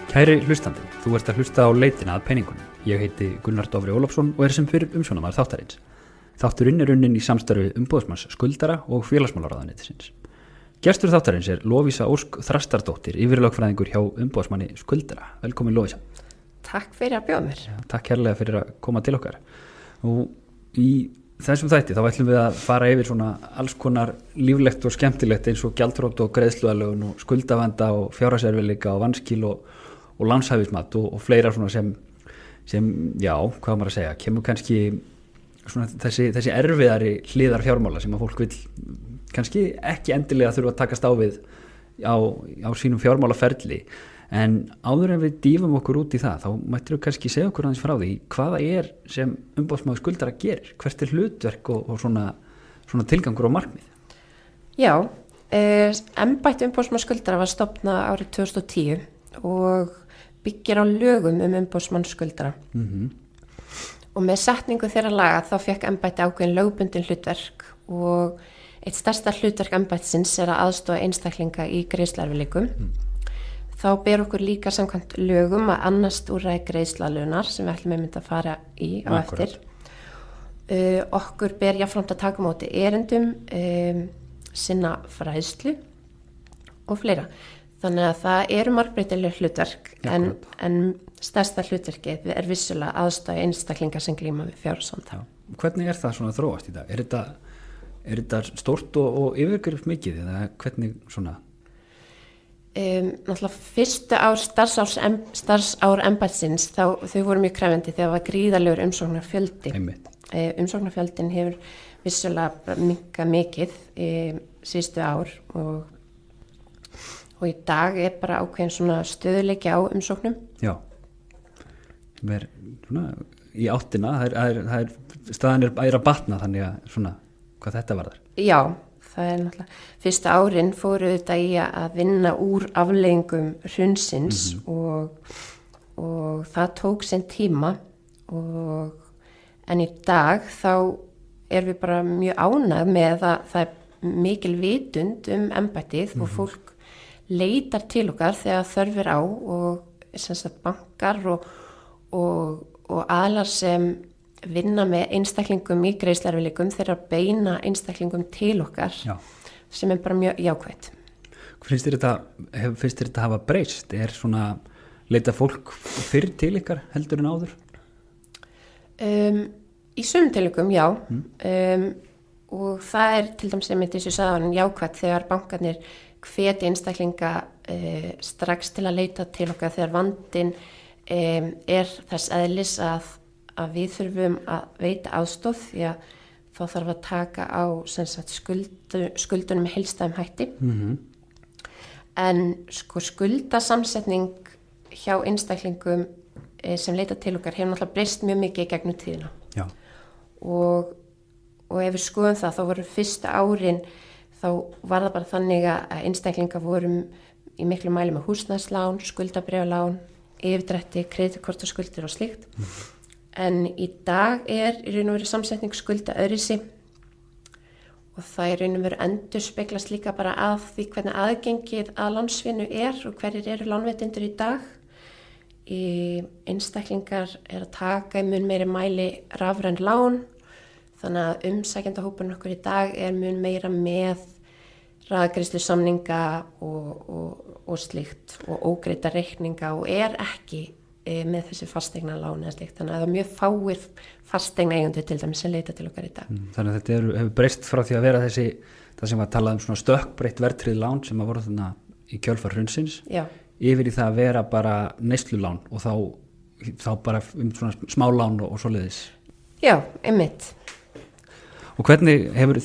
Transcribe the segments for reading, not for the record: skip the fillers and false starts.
Kæri hlustandi, þú ert að hlusta á leitina að peningunum. Ég heiti Gunnar Dofri Ólafsson og sem fyrir umsjónarmaður þáttarins. Þátturinn er unnin í samstarfi umboðsmanns skuldara og félagsmálaráðuneytisins. Gestur þáttarins er Lovísa Ósk Þrastardóttir, yfirlögfræðingur hjá umboðsmanni skuldara. Velkomin Lovísa. Takk fyrir að bjóða mér. Takk kærlega fyrir að koma til okkar. Og í þessum þætti þá ætlum við að fara yfir svona alls konar líflegt og skemmtilegt eins og gjaldþrot og greiðsluaðlögun og skuldavanda og fjárhagserfiðleika og vanskil og lánshæfismat og fleira svona sem já, hvað maður að segja, kemur kannski svona þessi erfiðari hliðar fjármála sem að fólk vil kannski ekki endilega þurfa að takast á við á sínum fjármálaferli. En áður en við dýfum okkur út í það, þá mættir við kannski segja okkur aðeins frá því hvaða er sem umboðsmaður skuldara gerir, hvert er hlutverk og svona tilgangur og markmið? Já, embætti umboðsmanns skuldara var stofnað árið 2010 og byggir á lögum umboðsmanns skuldara. Og með setningu þeirra laga þá fekk embætti ákveðin lögbundin hlutverk og eitt stærsta hlutverk embættisins er að aðstoða einstaklinga í greiðsluerfiðleikum. Þá ber okkur líka samkvæmt lögum að annast úrræði greiðsluaðlögunar sem við ætlum einmitt að fara í á eftir. Okkur ber jafnframt að taka á móti erindum, sinna fræðslu og fleira. Þannig að það eru margbreytileg hlutverk en stærsta hlutverkið er vissulega aðstoða einstaklinga sem glíma við fjárhagsvanda. Hvernig er það svona þróast í dag? Er þetta stórt og yfirgrippt mikið eða hvernig svona? Náttúrulega fyrstu ár starfsár embættisins þau voru mjög krefjandi þegar það var gríðarlegur umsóknarfjöldi. Umsóknarfjöldin hefur vissulega minnkað mikið síðustu ár og í dag er bara ákveðin svona stöðuleiki á umsóknum. Já, sem er svona í áttina, staðan er að batna þannig að svona hvað þetta varðar. Já, það er náttúrulega, fyrsta árin fóru þetta í að vinna úr afleiðingum hrunsins og það tók sinn tíma en í dag þá erum við bara mjög ánægð með að það er mikil vitund embættið og fólk leitar til okkar þegar þörfir á og sem sagt bankar og aðlar sem vinna með einstaklingum í greiðsluerfiðleikum þeirra beina einstaklingum til okkar sem er bara mjög jákvætt. Finnst þér þetta hafa breyst? Er svona leita fólk fyrr til ykkar heldur en áður? Í sumum tilvikum, já. Og það er til dæmis sem þessu sagðan jákvætt þegar bankarnir hvetja einstaklinga strax til að leita til okkar þegar vandinn er þess eðlis að við þurfum að veita aðstoð því að þá þarf að taka á skuldunum með heildstæðum hætti. En sko skuldasamsetning hjá einstaklingum sem leita til okkar hefur náttúrulega breyst mjög mikið í gegnum tíðina. Já. Og ef við skoðum það, þá voru fyrsta árin, þá var það bara þannig að einstaklingar voru í miklu mæli með húsnæðislán, skuldabréfalán, yfirdrætti, kreditkortaskuldir og slíkt. En í dag er í raun og veru samsetning skulda öðruvísi og það í raun og veru endurspeglast líka bara af því hvernig aðgengið að lánsvinnu er og hverjir eru lánveitendur í dag. Einstaklingar er að taka í mun meiri mæli rafræn lán, þannig að umsækjendahópurinn okkur í dag er mun meira með raðgreiðslusamninga og slíkt og ógreidda reikninga og er ekki með þessi fasteignaláni eða slíkt, þannig að það er mjög fáir fasteignaeigendur til dæmis sem leita til okkar í dag. Þannig að þetta hefur breyst frá því að vera það sem var talað svona stökkbreytt verðtryggð lán sem að voru þarna í kjölfar hrunsins yfir í það að vera bara neyslulán og þá bara svona smálán og svoleiðis. Já, einmitt. Og hvernig hefur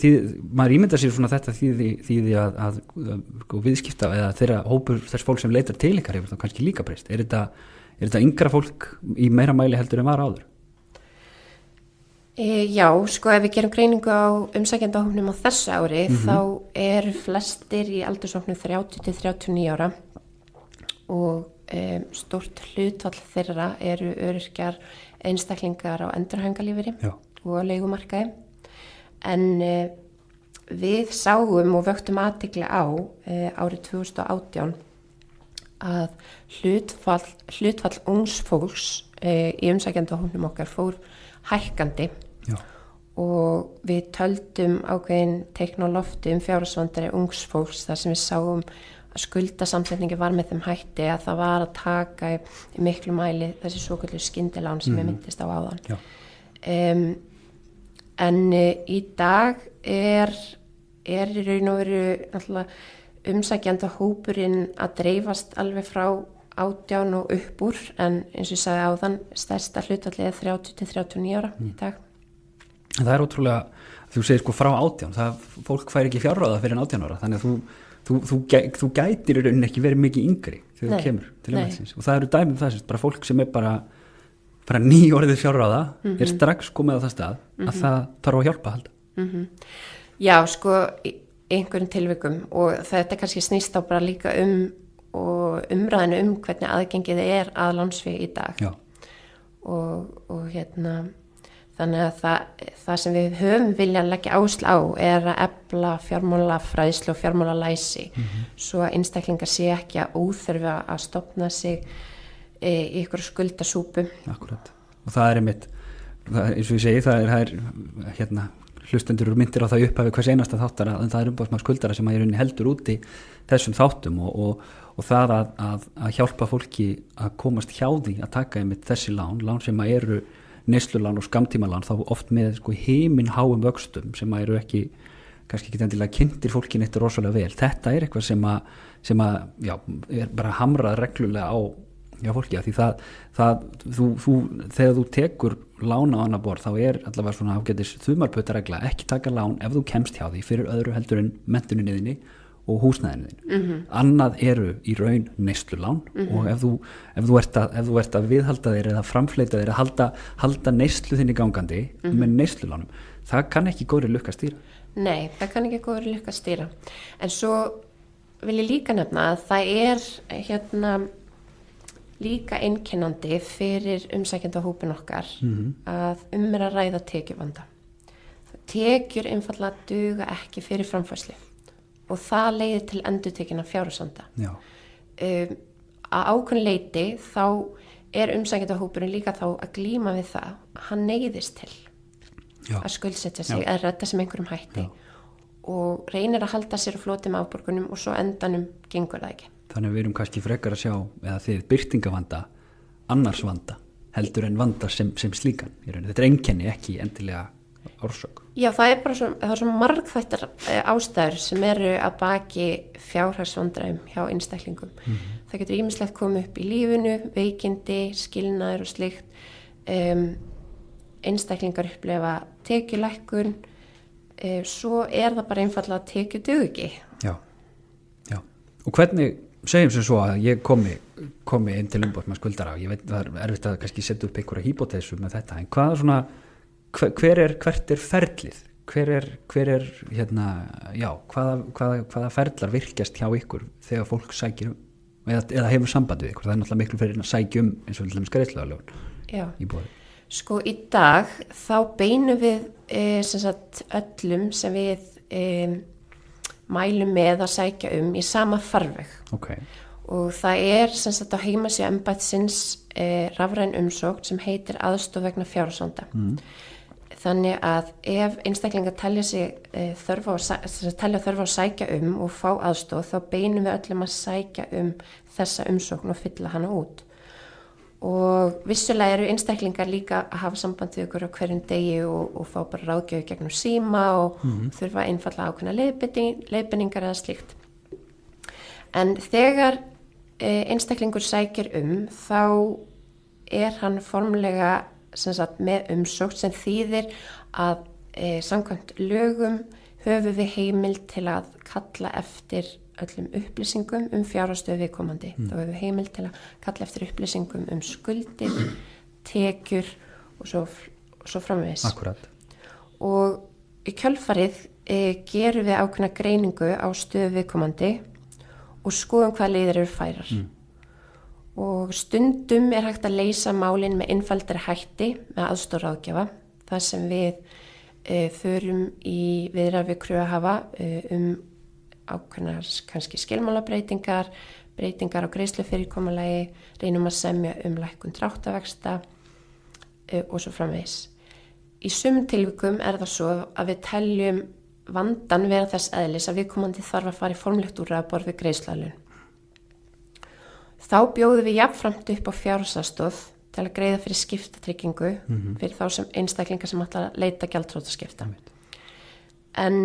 maður ímyndað sér svona þetta þýði að viðskipta eða þeirra hópur þess fólk sem leitar til ykkar hefur þá kannski líka breyst? Er þetta yngra fólk í meira mæli heldur en var áður? Já, sko ef við gerum greiningu á umsækjendahópnum á þessu ári þá eru flestir í aldurshópnum 30 til 39 ára og stórt hlutfall þeirra eru öryrkjar einstaklingar á endurhæfingarlífeyri og á leigumarkaði. En við sáum og vöktum athygli á árið 2018 að hlutfall ungs fólks í umsækjandahópnum okkar fór hækkandi. Já. Og við töldum ákveðin teikn á lofti fjárhagsvandari ungs fólks þar sem við sáum að skuldasamsetningi var með þeim hætti að það var að taka í miklu mæli þessi svoköldu skyndilána sem ég myndist á áðan. Já. En í dag er í raun og veru náttúrulega umsækjandahópurinn að dreifast alveg frá 18 og upp úr, en eins og ég sagði áðan stærsta hlutfallið er 30 til 39 ára í dag. En það er ótrúlega, þú segir sko frá 18, fólk fær ekki fjárráða fyrir en 18 ára, þannig að þú gætir í rauninni ekki verið mikið yngri þegar þú kemur til embættisins. Og það eru dæmi það sem bara fólk sem er bara nýorðið fjárráða er strax komið á það stað að það þarf að hjálpa að halda. Já, sko í einhverjum tilvikum, og þetta kannski snýst á bara líka og umræðinu hvernig aðgengið er að lánsfé í dag. Já. Og þannig að það sem við höfum vilja leggja áherslu á er að efla fjármálafræðslu og fjármálalæsi svo að einstaklingar sé ekki að óþurfa að stofna sig í ykkur skuldasúpu. Akkurat. Og það er einmitt, eins og ég segi, það er hlustendur eru myndir á það upphafi hvers einasta þáttar en það er umboðsmaður skuldara sem að heldur úti þessum þáttum og það að hjálpa fólki að komast hjá því að taka einmitt þessi lán sem að eru neyslulán og skammtímalán þá oft með sko himinháum vöxtum sem að eru kannski ekki endilega kynntir fólki neitt rosalega vel. Þetta er eitthvað sem að er bara hamrað reglulega á fólki, því þegar þú tekur lán á annað borð þá er allavega svona ágætis þumalputtaregla, ekki taka lán ef þú kemst hjá því fyrir öðru heldur en menntuninniðinni og húsnæðinniðinni. Annað eru í raun neyslulán og ef þú ert að viðhalda þér eða framfleyta þér að halda neyslu þinni gangandi með neyslulánum, það kann ekki góðri lukka stýra. Nei, það kann ekki góðri lukka stýra. En svo vil ég líka nefna að það er líka einkennandi fyrir umsækjandahópinn okkar að er að ræða tekjuvanda. Tekjur einfaldlega duga ekki fyrir framfærslu og það leiðir til endurtekinna fjárhagsvanda. Að ákveðnu leyti þá er umsækjandahópurinn líka þá að glíma við það, hann neyðist til að skuldsetja sig eða redda sem einhverjum hætti og reynir að halda sér á floti með afborgunum og svo endanum gengur það ekki. Þannig að við erum kannski frekar að sjá eða þið birtingavanda, annars vanda heldur en vanda sem slíkan. Þetta er einkenni, ekki endilega orsök. Já, það er svo margþættar ástæður sem eru að baki fjárhagsvandræðum hjá einstaklingum. Það getur ýmislegt komið upp í lífinu, veikindi, skilnaður og slíkt. Einstaklingar upplefa tekjulækkun, svo er það bara einfaldlega tekjudugi ekki. Já. Og hvernig segjum sem svo að ég komi inn til umboðsmanns skuldara og ég veit það er erfitt að kannski setja upp einhverja hýpotesu með þetta, en hvert er ferlið? Hvaða ferlar virkjast hjá ykkur þegar fólk sækir eða hefur samband við ykkur? Það er náttúrulega miklu fyrir að sækja eins og til dæmis greiðsluaðlögun í boði. Sko í dag þá beinum við öllum sem við mælum með að sækja í sama farveg. Og það er á heimasíðu embættisins rafræn umsókn sem heitir aðstoð vegna fjárhagsvanda. Þannig að ef einstaklingar telja þörf á að sækja og fá aðstoð þá beinum við öllum að sækja þessa umsókn og fylla hana út. Og vissulega eru einstaklingar líka að hafa samband við ykkur á hverjum degi og fá bara ráðgjöf gegnum síma og þurfa einfaldlega ákveðna leiðbeiningar eða slíkt. En þegar einstaklingur sækir þá er hann formlega með umsókn sem þýðir að samkvæmt lögum höfum við heimild til að kalla eftir öllum upplýsingum fjárhagsstöðu viðkomandi. Þá höfum við heimild til að kalla eftir upplýsingum skuldir, tekjur og svo framvegis. Akkurat. Og í kjölfarið gerum við ákveðna greiningu á stöðu viðkomandi og skoðum hvaða leiðir eru færar. Og stundum er hægt að leysa málin með einfaldari hætti með aðstoð ráðgjafa, þar sem við förum í viðræður við kröfuhafa ákveðnar kannski skilmálabreitingar, breytingar á greiðslufyrirkomulagi, reynum að semja lækkun dráttarvaxta og svo framvegis. Í sumum tilvikum það svo að við teljum vandan vera þess eðlis að viðkomandi þarf að fara í formlegt úrræði að borð við greiðsluaðlögun. Þá bjóðum við jafnframt upp á fjárhagsaðstoð til að greiða fyrir skiptatryggingu fyrir þá sem einstaklingar sem ætla að leita gjaldþrotaskipta. En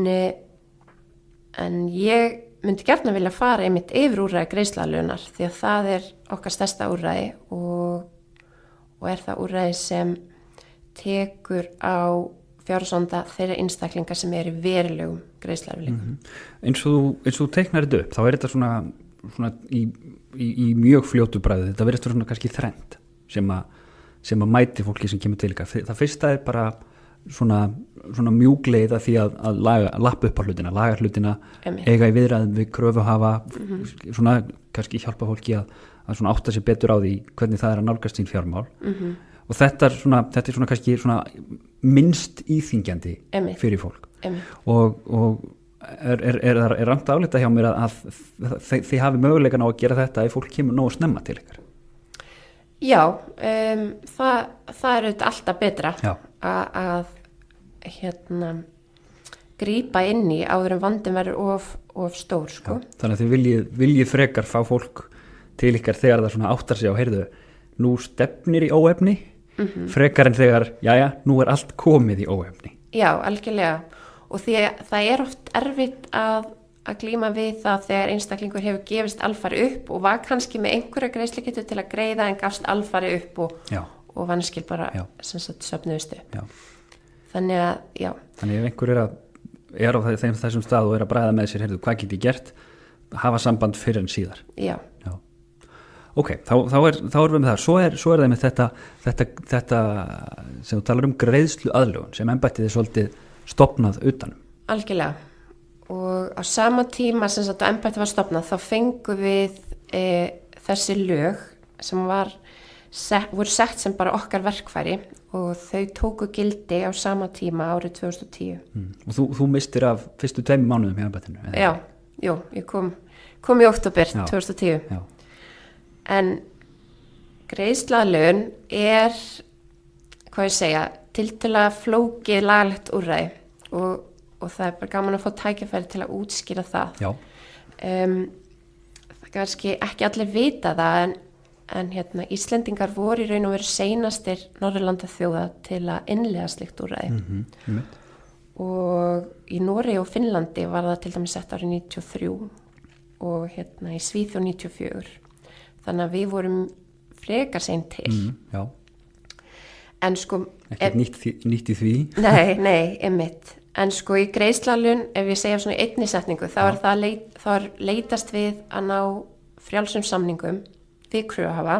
ég myndi gjarnan vilja fara einmitt yfir úrræði greiðsluaðlögunar því að það okkar stærsta úrræði og það úrræði sem tekur á fjárhagsvanda þeirra einstaklingar sem í verulegum greiðsluerfiðleikum. Eins og þú teiknar þetta upp, þá þetta svona í mjög fljótu bragði, þetta verður svona kannski þrennt sem að mæti fólki sem kemur til ykkar. Það fyrsta bara svona mjúkleið að því að lappa upp á hlutina, laga hlutina, eiga í viðræðum við kröfuhafa, svona kannski hjálpa fólki að svona átta sig betur á því hvernig það að nálgast sín fjármál. Og þetta er svona kannski svona minnst íþyngjandi fyrir fólk. Og rangt að álita hjá mér að þið hafi möguleikan á að gera þetta ef fólk kemur nógu snemma til ykkar? Já, það auðvitað alltaf betra að grípa inn í áður en vandinn verður of stór. Sko. Þannig að þið viljið frekar fá fólk til ykkar þegar það svona áttar sig á, heyrðu, nú stefnir í óefni, frekar en þegar, nú allt komið í óefni. Já, algjörlega. Og því það oft erfitt að glíma við það þegar einstaklingur hefur gefist alfari upp og var kannski með einhverja greiðslugetu til að greiða en gafst alfari upp og vanskil bara söfnuðust upp. Þannig að, Þannig ef einhver á þessum stað og að bræða með sér, heyrðu, hvað get ég gert? Hafa samband fyrir en síðar. Já. Ok, þá erum við með það. Svo það með þetta sem þú talar greiðsluaðlögun sem embættið svolítið stofnað utanum. Algjörlega. Og á sama tíma sem embættið var stofnað þá fengum við þessi lög sem voru sett sem bara okkar verkfæri og þau tóku gildi á sama tíma árið 2010. Og þú mistir af fyrstu 2 mánuðum í embættinu? Ég kom í október 2010. Já. En greiðsluaðlögun tiltölulega flókið lagalegt úrræði og það bara gaman að fá tækifæri til að útskýra það. Það kannski ekki allir vita það en Íslendingar voru í raun og veru seinastir Norðurlanda þjóða til að innleiða slíkt úrræði. Og í Noregi og Finnlandi var það til dæmis sett árið 93 og í Svíþjóð 94. Þannig að við vorum frekar sein til. En sko ekki nýtt í því. Nei, einmitt. En sko í greiðsluaðlögun, ef ég segja svona í einni setningu, þá leitast við að ná frjálsum samningum við kröfuhafa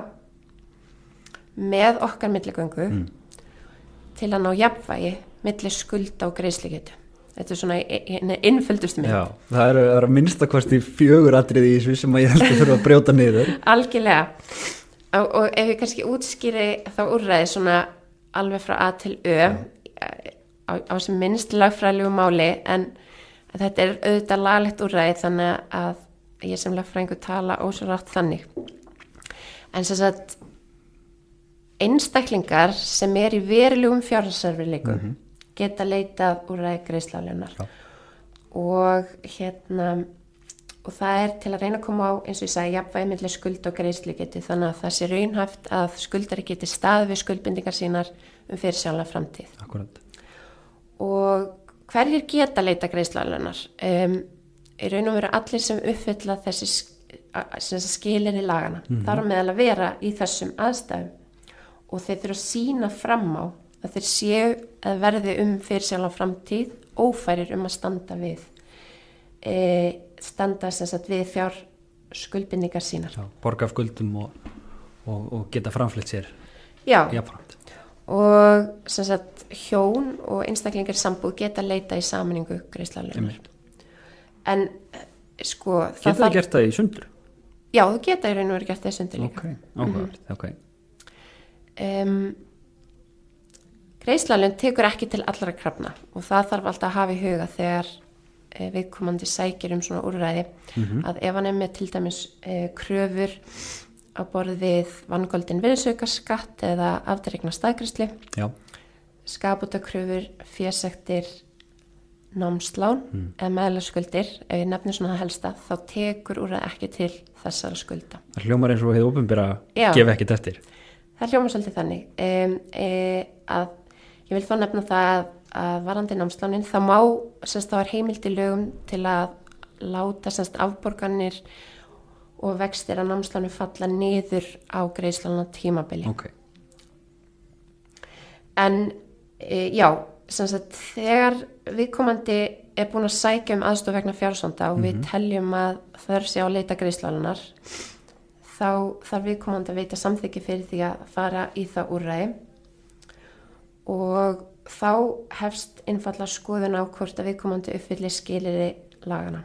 með okkar milligöngu til að ná jafnvægi milli skulda og greiðslugetu. Þetta svona innföldustu mynd. Já, það að minnstakosti 4 atriði í þessu sem ég held að þurfa að brjóta niður. Algjörlega. Og ef ég kannski útskýri þá úrræði svona alveg frá A til Ö á sem minnst lagfræðilegu máli en þetta auðvitað lagalegt úrræði þannig að ég sem lagfræðingur tala ósvörat þannig. En sem sagt einstaklingar sem í verulegum fjárhagserfiðleikum geta leitað úrræði greiðsluaðlögunar og og það til að reyna að koma á, eins og ég sagði, jafnvægi milli skulda og greiðslugetu þannig að það sé raunhæft að skuldari geti staðið við skuldbindingar sínar fyrirsjáanlega framtíð. Akkurat. Og hverjir geta leita greiðsluaðlögunar? Í raun og veru allir sem uppfylla þessi skilyrði lagana. Þar á meðal að vera í þessum aðstæðum og þeir þurfa að sýna fram á að þeir séu að verði fyrirsjáanlega framtíð ófærir að standa við fjárskuldbindingar sínar. Borga af skuldum og geta framfleytt sér. Já. Jafnframt. Og hjón og einstaklingar sambúð geta leita í sameiningu greiðsluaðlögunar. En sko geta það gert það í sundur? Já, þú geta í raun og veru gert það í sundur líka. Ok. Greiðsluaðlögun tekur ekki til allra krafna og það þarf alltaf að hafa í huga þegar viðkomandi sækir svona úrræði að ef hann með til dæmis kröfur á borð við vangoldin virðisaukaskatt eða afdregna staðgreiðslu, skaðabótakröfur, fésektir, námslán eða meðlagsskuldir, ef ég nefnir svona helsta, þá tekur úrræði ekki til þessara skulda. Það hljómar eins og hið opinbera gefi ekkert eftir. Það hljómar svolítið þannig að ég vil þá nefna það að varðandi námslánin þá má, þá heimild í lögum til að láta afborganir og vextir að námslánu falla niður á greiðslana tímabili. Okay. En þegar viðkomandi búin að sækja aðstoð vegna fjárhagsvanda og við teljum að þörf sé á að leita greiðsluaðlunar, þá þarf viðkomandi að veita samþykki fyrir því að fara í það úrræði og þá hefst einfallega skoðun á hvort að viðkomandi uppfylli skilyrði lagana.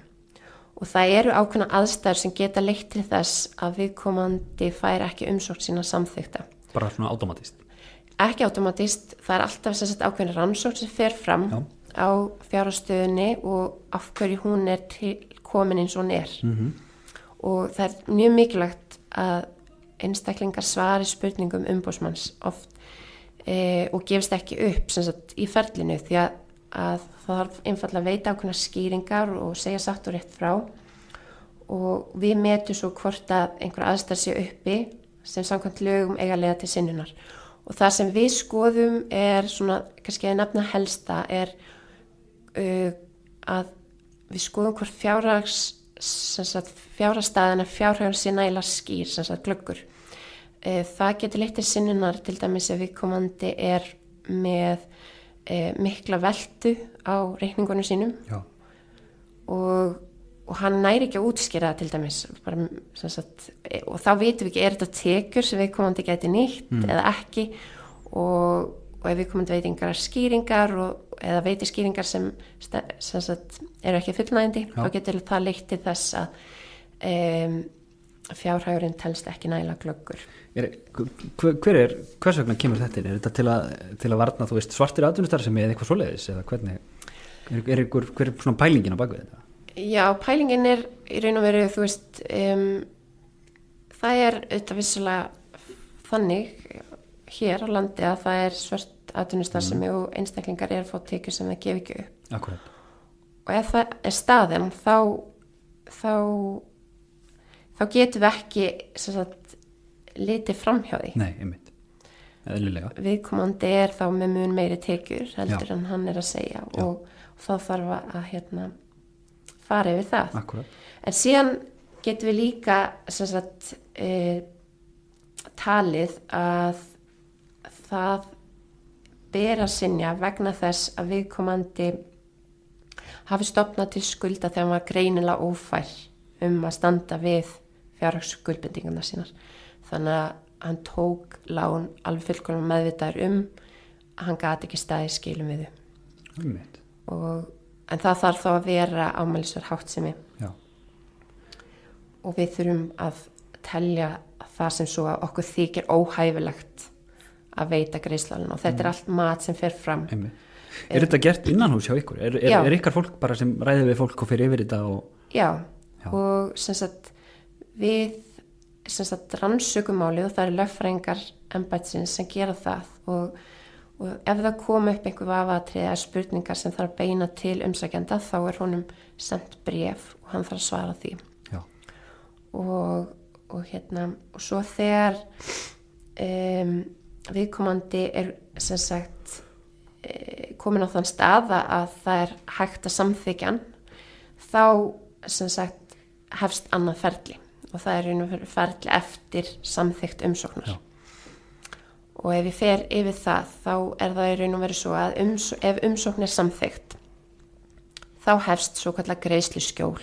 Og það eru ákveðna aðstæður sem geta leitt til þess að viðkomandi fær ekki umsókn sína samþykta. Bara svona automatist? Ekki automatist, það er alltaf ákveðna rannsókn sem fer fram á fjárhagsstöðunni og af hverju hún komin eins og hún er. Og það er mjög mikilvægt að einstaklingar svari spurningum umboðsmanns oft og gefist ekki upp í ferlinu því að það þarf einfallega að veita ákveðnar skýringar og segja satt og rétt frá og við metum svo hvort að einhver aðstæður sé uppi sem samkvæmt lögum eiga leiða til synjunar og það sem við skoðum svona, kannski að nefna helsta að við skoðum hvort fjárhagsstaðan fjárhagur sé nægilega skýr, glöggur. Það getur leitt til synjunar til dæmis ef viðkomandi með mikla veltu á reikningunum sínum og hann næri ekki að útskýra það til dæmis bara, og þá vitum við ekki þetta tekjur sem viðkomandi gæti nýtt eða ekki og ef viðkomandi veit einhverjar skýringar eða veiti skýringar sem eru ekki fullnægjandi þá getur það leitt til þess að fjárhagurinn telst ekki nægilega glöggur. Hvers vegna kemur þetta inn? Er þetta til að varna, þú veist, svartir atvinnustarfsemi eða eitthvað svoleiðis eða hvernig, hver svona pælingin á bakvið þetta? Já, pælingin í raun og veru, þú veist, það auðvitað vissulega þannig hér á landi að það svart atvinnustarfsemi og einstaklingar að fá tekjur sem það gefi ekki upp. Akkúrat. Og ef það staðan, þá getum við ekki litið framhjá því. Nei, einmitt. Eðlilega. Viðkomandi þá með mun meiri tekjur heldur en hann að segja og þá þarf að fara yfir það. Akkúrat. En síðan getum við líka talið að það ber að synja vegna þess að viðkomandi hafi stofnað til skulda þegar hann var greinilega ófær að standa við fjárhagsskuldbindingarnar sínar. Þannig að hann tók lán alveg fullkomlega meðvitaður að hann gat ekki staðið í skilum við þau. En það þarf þá að vera ámælisverð háttsemi. Já. Og við þurfum að telja það sem svo að okkur þykir óhæfilegt að veita greiðsluaðlögun og þetta allt mat sem fer fram. Er þetta gert innanhús hjá ykkur? Er ykkar fólk bara sem ræðir við fólk og fyrir yfir þetta? Já. Og við rannsökumálið og það eru lögfræðingar embættisins sem gera það og ef það kom upp einhver vafaatriði eða spurningar sem þarf að beina til umsækjanda þá honum sendt bréf og hann þarf að svara því. Já. Og svo þegar viðkomandi komin á þann stað að það hægt að samþykja hann þá hefst annað ferli og það ferli eftir samþykkt umsóknar. Og ef ég fer yfir það þá það í raun og veru svo að ef umsókn samþykkt þá hefst svo kallar greiðsluskjól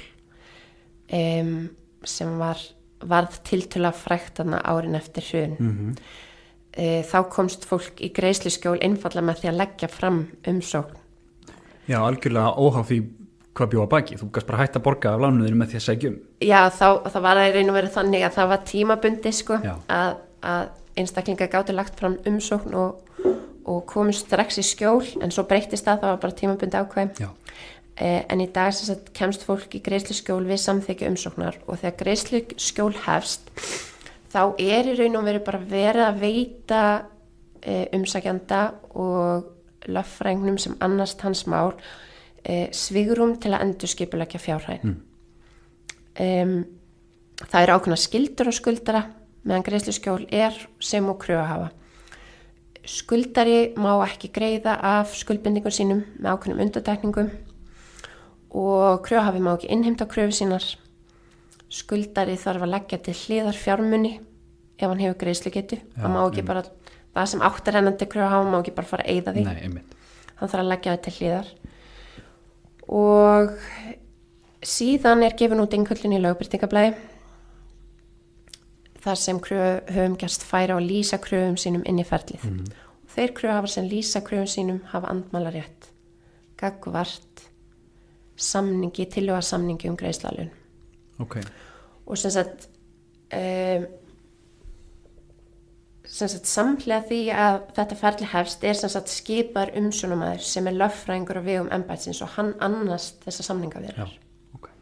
sem varð tiltölulega frægt árin eftir hrun. Þá komst fólk í greiðsluskjól einfallega með því að leggja fram umsókn. Já, algjörlega óháð því hvað bjóða baki, þú gast bara hægt að borga af lánuðinu með því að segja Já, þá var það í raun og veru þannig að það var tímabundi að einstaklingar gátu lagt fram umsókn og komist strax í skjól en svo breyttist það var bara tímabundi ákvæði en í dag sem sagt kemst fólk í greiðsluskjól við samþykki umsóknar og þegar greiðsluskjól hefst þá í raun og veru bara verið að veita umsækjanda og lögfræðingnum sem annast hans mál svigrúm til að endurskipuleggja fjárhæðin. Það eru ákveðnar skyldur og skuldara meðan greiðsluskjól sem og kröfuhafa. Skuldari má ekki greiða af skuldbindingum sínum með ákveðnum undantekningum og kröfuhafi má ekki innheimta kröfu sínar. Skuldari þarf að leggja til hliðar fjármuni ef hann hefur greiðslugetu. Það má ekki bara, það sem áttar rennandi kröfuhafa má ekki bara fara að eyða því. Nei, einmitt. Hann þarf að leggja það til hliðar. Og síðan gefin út innköllun í lögbirtingablaði þar sem kröfuhöfum gerst færa og lýsa kröfum sínum inn í ferlið. Og þeir kröfuhafar sem lýsa kröfum sínum hafa andmælarétt gagnvart tillögusamningi greiðsluaðlögun. Okay. Og sem sagt samhliða því að þetta ferli hefst sem sagt skipar umsjónarmaður sem lögfræðingur á vegum embættisins og hann annast þessa samningaviðræður. Okay.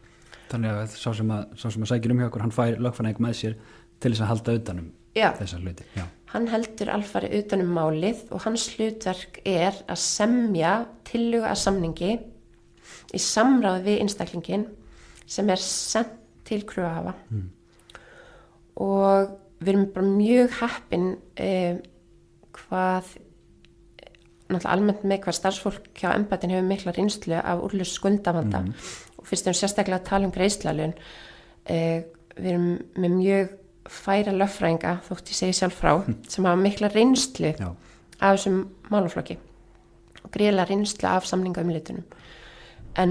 Þannig að sá sem að sækir hjá okkur, hann fær lögfræðing með sér til þess að halda utanum þessa hluti. Já. Hann heldur alfarið utanum málið og hans hlutverk að semja tillögu að samningi í samráði við einstaklingin sem sent til kröfuhafa. Og við erum bara mjög heppin hvað náttúrulega almennt með hvað starfsfólk hjá embættinu hefur mikla reynslu af úrlausn skuldavanda og fyrst sérstaklega að tala greiðsluaðlögun. Við erum með mjög færa lögfræðinga, þótt ég segi sjálf frá, sem hafa mikla reynslu af þessum málaflokki og gríðarlega reynslu af samningaumleitunum. En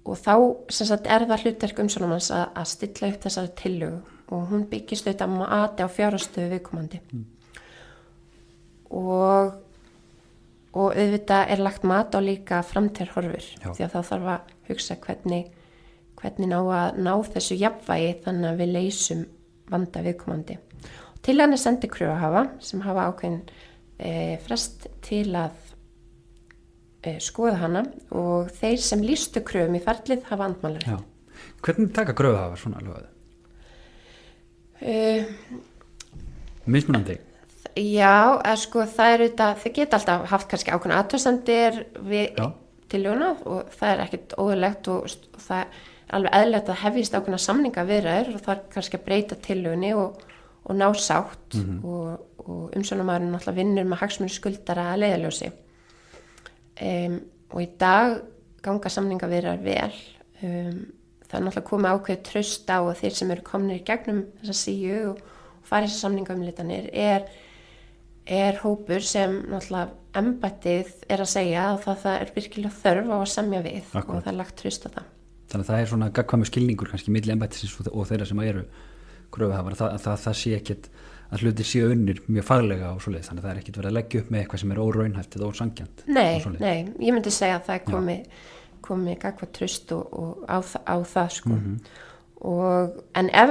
og þá sem sagt það hlutverk umsjónarmanns að stilla upp þessari tillögu og hún byggist auðvitað mati á fjárhagsstöðu viðkomandi. Og auðvitað lagt mat á líka framtíðarhorfur því að þá þarf að hugsa hvernig ná þessu jafnvægi þannig að við leysum vanda viðkomandi. Til hann sendi kröfuhafa sem hafa ákveðin frest til að skoða hana og þeir sem lýstu kröfum í ferlið hafa andmælarétt. Hvernig taka kröfuhafar svona lögðu? Mismunandi? Já, það þeir geta alltaf haft kannski ákveðna athugasemdir við tillöguna og það ekkert óðurlegt og það alveg eðlilegt að hefjist ákveðna samningaviðræður og það kannski að breyta tillögunni og ná sátt og umsjónarmaðurinn náttúrulega vinnur með hagsmuni skuldara að leiðarljósi. Og í dag ganga samningaviðræður vel. Það náttúrulega komið ákveðið traust á og þeir sem eru komnir í gegnum þessa síu og farið þessar samningaumleitanir hópur sem náttúrulega embættið að segja að það virkilega þörf á að semja við. Akkurat. Og það lagt traust á það. Þannig að það svona gagnkvæmur skilningur kannski milli embættisins og þeirra sem eru kröfuhafar, það sé ekkert að hlutir séu unnir mjög faglega og svoleiðis, þannig að það ekkert verið að leggja upp með eitthvað sem óraunhæft eða ósanngjarnt. Nei, ég myndi segja að það komið gagnkvæmt traust og á það en ef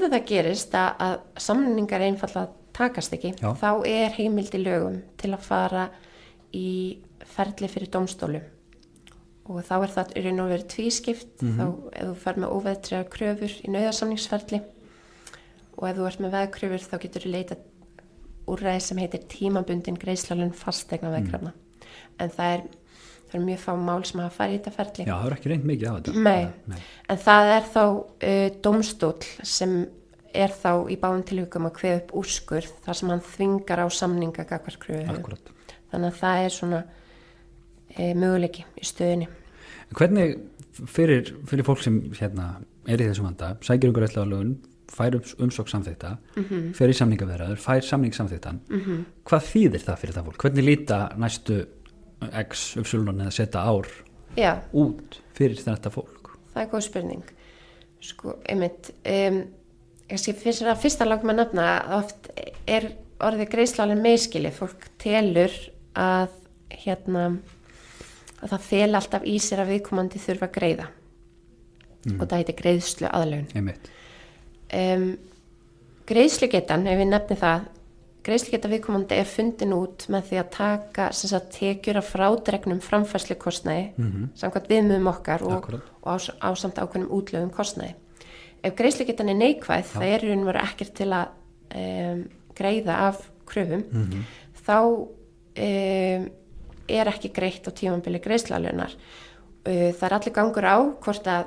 það gerist að samningar einfaldlega takast ekki, þá heimild í lögum til að fara í ferli fyrir dómstólum og þá það í raun og veru tvískipt þá ef þú fer með óveðtriðar kröfur í nauðasamningsferli og ef þú ert með veðkröfur þá getur þú leitað úrræði sem heitir tímabundin greiðsluaðlögun fasteigna veðkrafna en það er mjög fá mál sem hafa farið í þetta ferli. Já, það er ekki reynt mikið á þetta. Nei. En það þá dómstóll sem þá í báðum tilvikum að kveða upp úrskurð þar sem hann þvingar á samninga gagnvart kröfu. Akkurat. Þannig að það svona möguleiki í stöðunni. Hvernig fyrir fólk sem í þessum vanda sækir greiðsluaðlögun, fær umsókn samþykkta, fer í samningaviðræður, fær samning samþykktan, hvað þýðir það fyrir það fólk? Hvernig líta næstu x uppsölun eða setja ár út fyrir þetta fólk? Það góð spurning. Einmitt, fyrsta langt með nefna að oft orðið greiðsluaðlögun misskilið. Fólk telur að það fel alltaf í sér að viðkomandi þurfa að greiða og það heitir greiðsluaðlögun. Einmitt. Greiðslugetan, ef við nefnum það, greiðslugeta viðkomandi er fundin út með því að taka sem sagt, tekjur af frádregnum framfærslukostnaði samkvæmt viðmiðum okkar og á samt ákveðnum útlögum kostnaði. Ef greiðslugetan er neikvæð, það er í raun og veru ekkert til að greiða af kröfum, þá er ekki greitt á tímabili greiðsluaðlögunar. Það er allir gangur á hvort að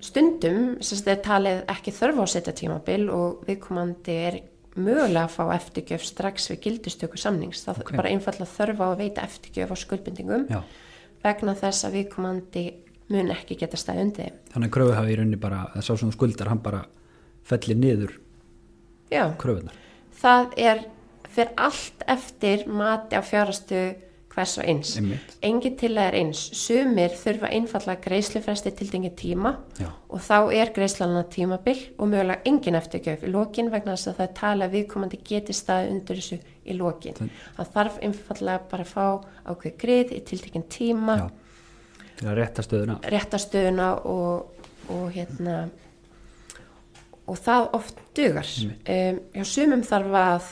stundum sem þetta er talið ekki þörf á að setja tímabil og viðkomandi er mögulega að fá eftirgjöf strax við gildistöku samnings. Það er bara einfallega þörf á að veita eftirgjöf á skuldbindingum vegna þess að viðkomandi mun ekki geta staðið undir. Þannig að kröfuhafi í rauninni bara, að sá sem skuldar, hann bara fellir niður kröfunar. Það fyrir allt eftir mati á fjárhagsstu hvers og eins. Engin tillaga er eins. Sumir þurfa einfallega greiðslufresti tiltekinn tíma og þá er greiðslan tímabil og mögulega engin eftirgjöf í lokin vegna þess að það er talað viðkomandi geti staðið undir þessu í lokin. Það þarf einfallega bara að fá ákveð grið í tiltekinn tíma til að rétta stöðuna og það oft dugar. Hjá sumum þarf að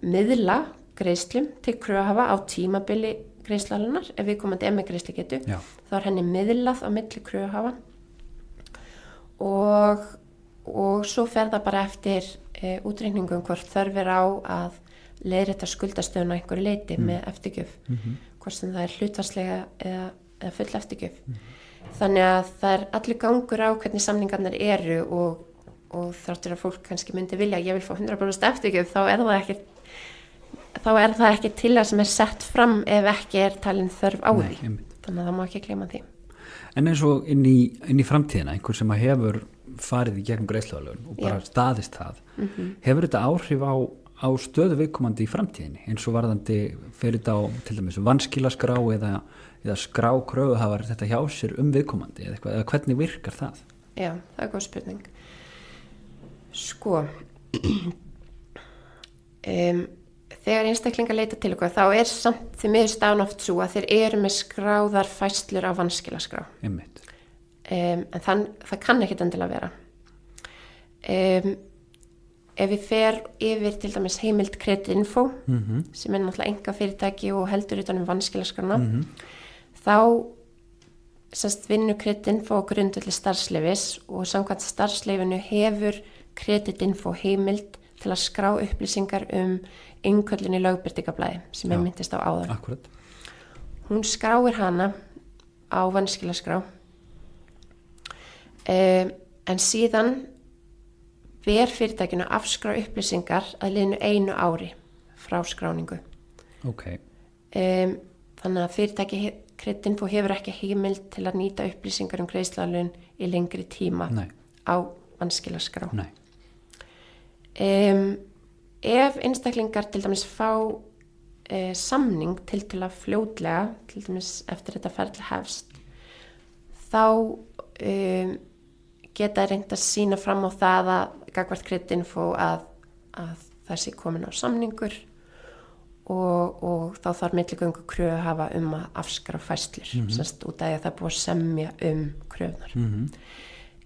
miðla greiðslum til kröfuhafa á tímabili greiðsluaðlögunar. Ef viðkomandi með greiðslugetu þá er henni miðlað á milli kröfuhafa og svo fer það bara eftir útreikningum hvort þörf er á að leiðrétta skuldastöðuna einhverju leyti með eftirgjöf, hvort sem það er hlutfallslega eða full eftirgjöf. Þannig að það er allir gangur á hvernig samningarnir eru og þráttur að fólk kannski myndi vilja ég vil fá 100% eftirgjöf, þá er það ekki til að sem er sett fram ef ekki er talin þörf á því. Þannig að það má ekki gleyma því. En eins og inn í framtíðina, einhver sem hefur farið í gegnum greiðsluaðlögun og bara staðist það, hefur þetta áhrif á stöðu viðkomandi í framtíðinni, eins og varðandi fyrir þetta á til dæmis vanskilaskrá eða skrá kröfuhafar þetta hjá sér viðkomandi eða hvernig virkar það? Já, það er góð spurning. Sko, þegar einstaklingar leita til okkur þá er samt því miður staðan oft svo að þeir eru með skráðar færslur á vanskilaskrá. En það kann ekkit endilega vera. Ef við fer yfir til dæmis heimild kreditinfo sem er náttúrulega einkafyrirtæki og heldur utan vanskilaskrána, þá vinnur kreditinfo á grundvelli starfsleyfis og samkvæmt starfsleyfinu hefur kreditinfo heimild til að skrá upplýsingar innköllun í lögbirtingablaði sem ég myndist á áðan. Akkurat. Hún skráir hana á vanskilaskrá en síðan ber fyrirtækinu að afskrá upplýsingar að liðnu 1 ári frá skráningu. Þannig að fyrirtæki kreditinfo hefur ekki heimild til að nýta upplýsingar greiðsluaðlögun í lengri tíma á vanskilaskrá. Ef einstaklingar til dæmis fá samning tiltölulega fljótlega, til dæmis eftir þetta ferli hefst, þá geta reynt að sýna fram á það að gagnvart kreditinfo að það sé komin á samningur og þá þarf milligöngu kröfuhafa að afskrá færslur, semst út af því að það er búið að semja kröfunar.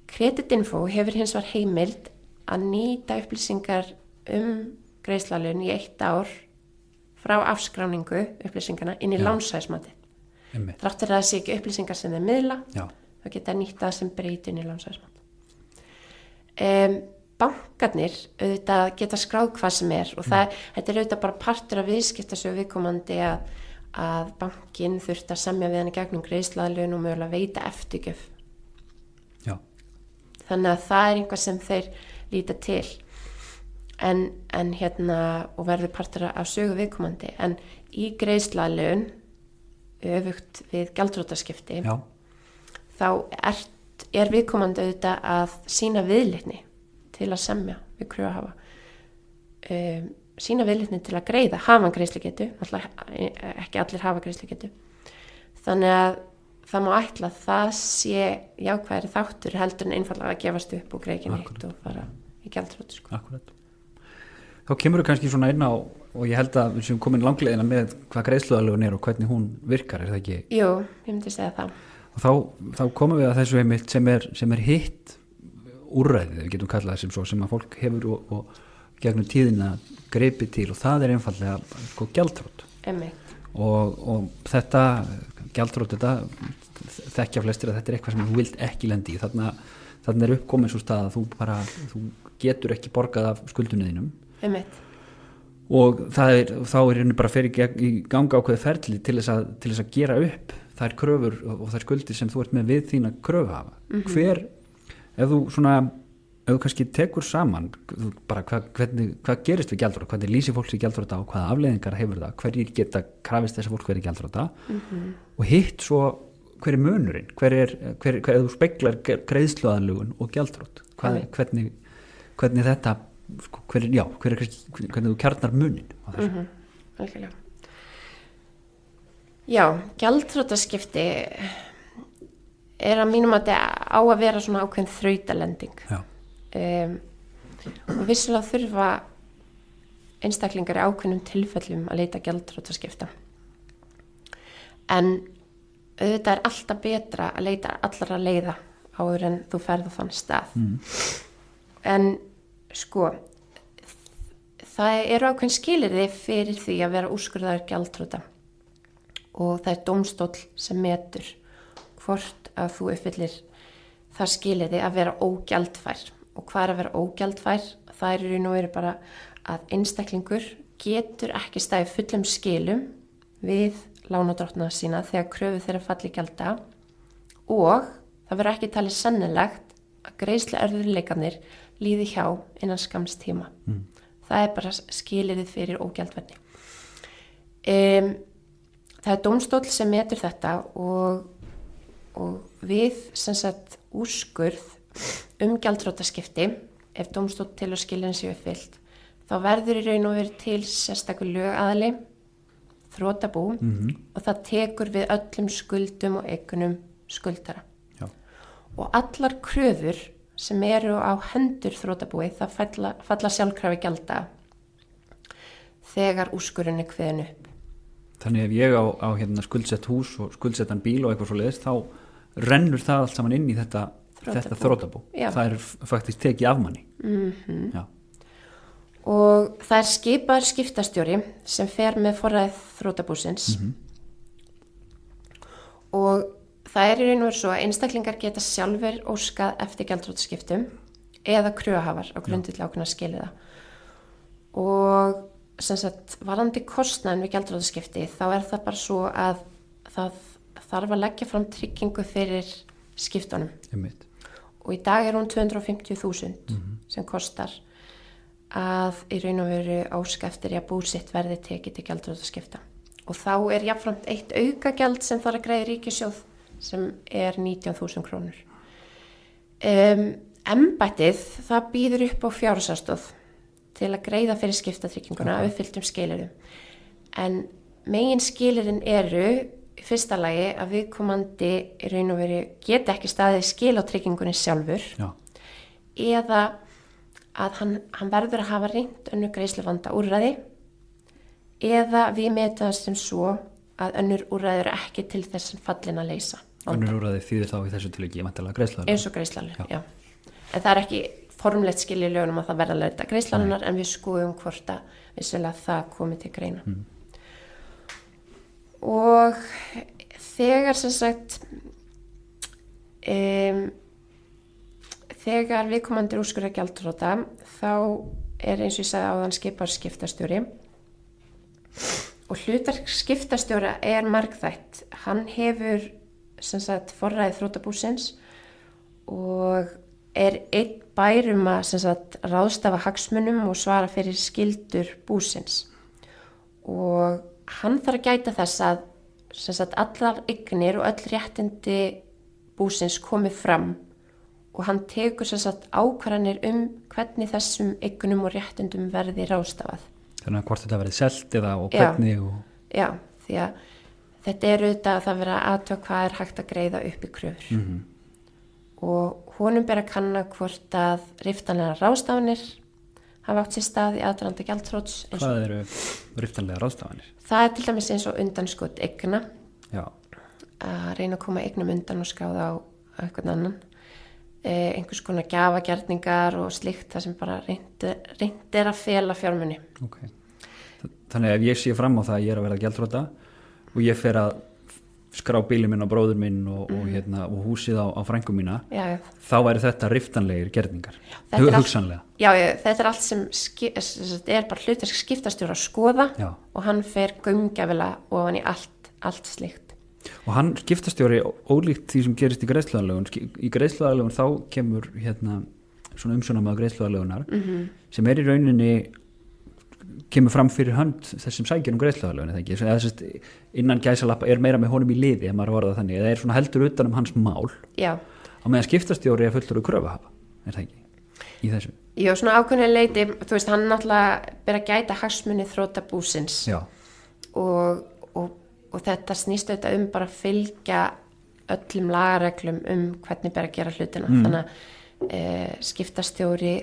Kreditinfo hefur hins vegar heimild að nýta upplýsingar greiðsluaðlögun í 1 ár frá afskráningu upplýsingarna inn í lánshæfismatið. Þrátt fyrir að það sé ekki upplýsingar sem þeir miðla, þá geta nýta sem breyti inn í lánshæfismatið. Bankarnir auðvitað geta skráð hvað sem er og þetta er auðvitað bara partur af viðskiptasögu viðkomandi að bankinn þurft að semja við hann í gegnum greiðsluaðlögun og mögulega veita eftirgjöf. Þannig að það er einhvað sem þeir líta til en og verður partur af sögu viðkomandi en í greiðsluaðlögun öfugt við gjaldþrotaskipti þá er viðkomandi auðvitað að sýna viðleitni til að semja við kröfuhafa, sýna viðleitni til að greiða, hafa greiðslugetu, ekki allir hafa greiðslugetu, þannig að það má ætla að það sé jákvæðri þáttur heldur en einfallega að gefast upp og greiða neitt og fara í gjaldþrot. Akkurat. Þá kemur við kannski svona inn á, og ég held að við séum komin langleiðina með hvað greiðsluaðlögun er og hvernig hún virkar, er það ekki? Jú, ég myndi segja það. Og þá komum við að þessu einmitt sem er hitt úrræðið, við getum kallað sem svo, sem að fólk hefur og gegnum tíðina greipið til og það einfallega sko gjaldþrot og þetta gjaldþrot, þetta þekkja flestir að þetta eitthvað sem þú vilt ekki lendi í, þarna uppkomin svo stað að þú getur ekki borgað af skuldunni þínum og þá henni bara fer í ganga ákveði ferli til þess að gera upp þær kröfur og þær skuldir sem þú ert með við þína kröfuhafa. Ef þú kannski tekur saman bara hvað gerist við gjaldþrot, hvernig lýsir fólk sér gjaldþrota og hvaða afleiðingar hefur það, hverjir geta krafist þess að fólk verið gjaldþrota og hitt svo hver er munurinn, hver þú speglar greiðsluaðlögun og gjaldþrot, hvernig þetta hvernig þú kjarnar munin á þessu. Algjörlega. Já, gjaldþrotaskipti er að mínum að á að vera svona ákveðin þrautalending og vissulega þurfa einstaklingar í ákveðnum tilfellum að leita gjaldþrotaskipta en auðvitað er alltaf betra að leita allra leiða áður en þú ferð á þann stað en sko það eru ákveðin skilyrði fyrir því að vera úrskurðaður gjaldþrota og það er dómstóll sem metur hvort að þú uppfyllir það skilyrði að vera ógjaldfær og hvað er að vera ógjaldfær, það er í raun og veru bara að einstaklingur getur ekki staðið fullum skilum við lánadrottna sína þegar kröfu þeirra falli gjalda og það verður ekki talið sannilegt að greiðsluerfiðleikarnir líði hjá innan skamms tíma. Það er bara skilyrðið fyrir ógjaldfærni. Það er dómstóll sem metur þetta og við sem sagt úrskurð gjaldþrotaskipti ef dómstóll telur skilyrðin séu uppfyllt þá verður í raun og veru til sérstakur lögaðili þrotabú og það tekur við öllum skuldum og eignum skuldara og allar kröfur sem eru á hendur þrotabúi það falla sjálfkrafa gjalda þegar úrskurðin er kveðin upp. Þannig ef ég á hérna skuldsett hús og skuldsettan bíl og eitthvað svo leiðist þá rennur það allt saman inn í þetta þrotabú. Það er faktisk tekið af manni. Já. Og það er skipaður skiptastjóri sem fer með forræði þrotabúsins og það er í raun og veru svo að einstaklingar geta sjálfur óskað eftir gjaldþrotaskiptum eða kröfuhafar á grundvelli ákveðinna skilyrða og sem sagt varðandi kostnaðinn við gjaldþrotaskipti þá er það bara svo að það þarf að leggja fram tryggingu fyrir skiptunum og í dag er hún 250.000 sem kostar að í raun og veru óska eftir að búsitt verði tekið til gjaldþrotaskipta og þá er jafnframt eitt aukagjald sem þarf að greiða ríkissjóð sem er 19.000 krónur. Embættið það býður upp á fjárhagsaðstoð til að greiða fyrir skiptatrygginguna uppfylltum skilyrðum. En megin skilyrðin eru í fyrsta lagi að viðkomandi í raun og veru geti ekki staðið skil á tryggingunni sjálfur eða að hann verður að hafa reynt önnur greiðsluvanda úrræði eða við metum það sem svo að önnur úrræði eru ekki til þess fallin að leysa. Önnur úrræði þýðir þá í þessu tilviki væntanlega greiðsluaðlögun. Eins og greiðsluaðlögun, já. En það er ekki formlegt skil í lögunum að það verða að leita greiðsluaðlögunar en við skoðum hvort að vissulega það komi til greina. Og þegar sem sagt þegar viðkomandi úrskurðar gjaldþrota þá er eins og ég sagði áðan skipaður skiptastjóri og hlutverk skiptastjóra er margþætt. Hann hefur sem sagt forræði þrotabúsins og er einn bærum að sem sagt ráðstafa hagsmunum og svara fyrir skyldur búsins og hann þarf að gæta þess að sem sagt allar eignir og öll réttindi búsins komi fram og hann tekur sem sagt ákvarðanir hvernig þessum eignum og réttindum verði ráðstafað. Þannig að hvort þetta verði selt eða og hvernig Já, því að þetta er auðvitað að það vera aðtöku hvað er hægt að greiða upp í kröfur og honum ber að kanna hvort að riftanlegar ráðstafanir hafa átt sér stað í aðdraganda gjaldþrots. Hvað eru riftanlegar ráðstafanir? Það er til dæmis eins og undanskot eigna að reyna að koma eignum undan og skráða á eitthvað annan einhvers konar gjafagerningar og slíkt það sem bara reynd að fela fjármuni. Okay. Þannig ef ég sé fram á það að ég að vera gjaldþrota og ég fer að skrá bílinn minn á bróður minn og húsið á frængu mína, þá væri þetta riftanlegir gerningar, hugsanlega. Já, þetta allt sem bara hlutverk skiptastjóra að skoða og hann fer gaumgæfilega ofan í allt slíkt. Og hann skiptastjóri ólíkt því sem gerist í greiðsluaðlögun. Í greiðsluaðlögun þá kemur svona umsjónarmaður greiðsluaðlögunar sem í rauninni kemur fram fyrir hönd þessum sækir greiðsluaðlögun, eða ekki? Eða innan gæsalappa meira með honum í liði, ef maður orðað þannig, eða svona heldur utan hans mál. Já. Á meðan skiptastjóri fullur kröfuhafa, það ekki? Í þessu. Já, svona ákveðnu leyti, þú veist, hann náttúrulega ber að gæta hagsmuni þrotabúsins. Já. Og þetta snýst auðvitað bara að fylgja öllum lagareglum hvernig ber að gera hlutina. Þannig að skiptastjóri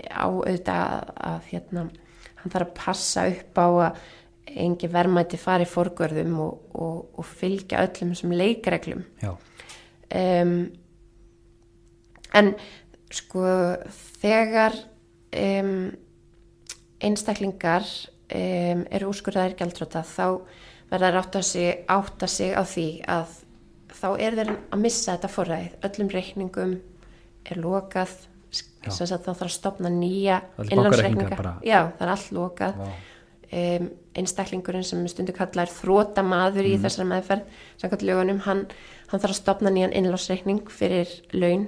á auðvitað að hann þarf að passa upp á að engin verðmæti fari í forgörðum og fylgja öllum þessum leikreglum. Já. En sko þegar einstaklingar eru úrskurðaðir gjaldþrota þá verða átta sig á því að þá þeir að missa þetta forræðið. Öllum reikningum lokað, þá þarf að stofna nýja innlánsreikninga. Já, það allt lokað. Einstaklingurinn sem stundu kallar þrotamaður í þessari meðferð, samkvæmt lögunum, hann þarf að stofna nýjan innlánsreikning fyrir laun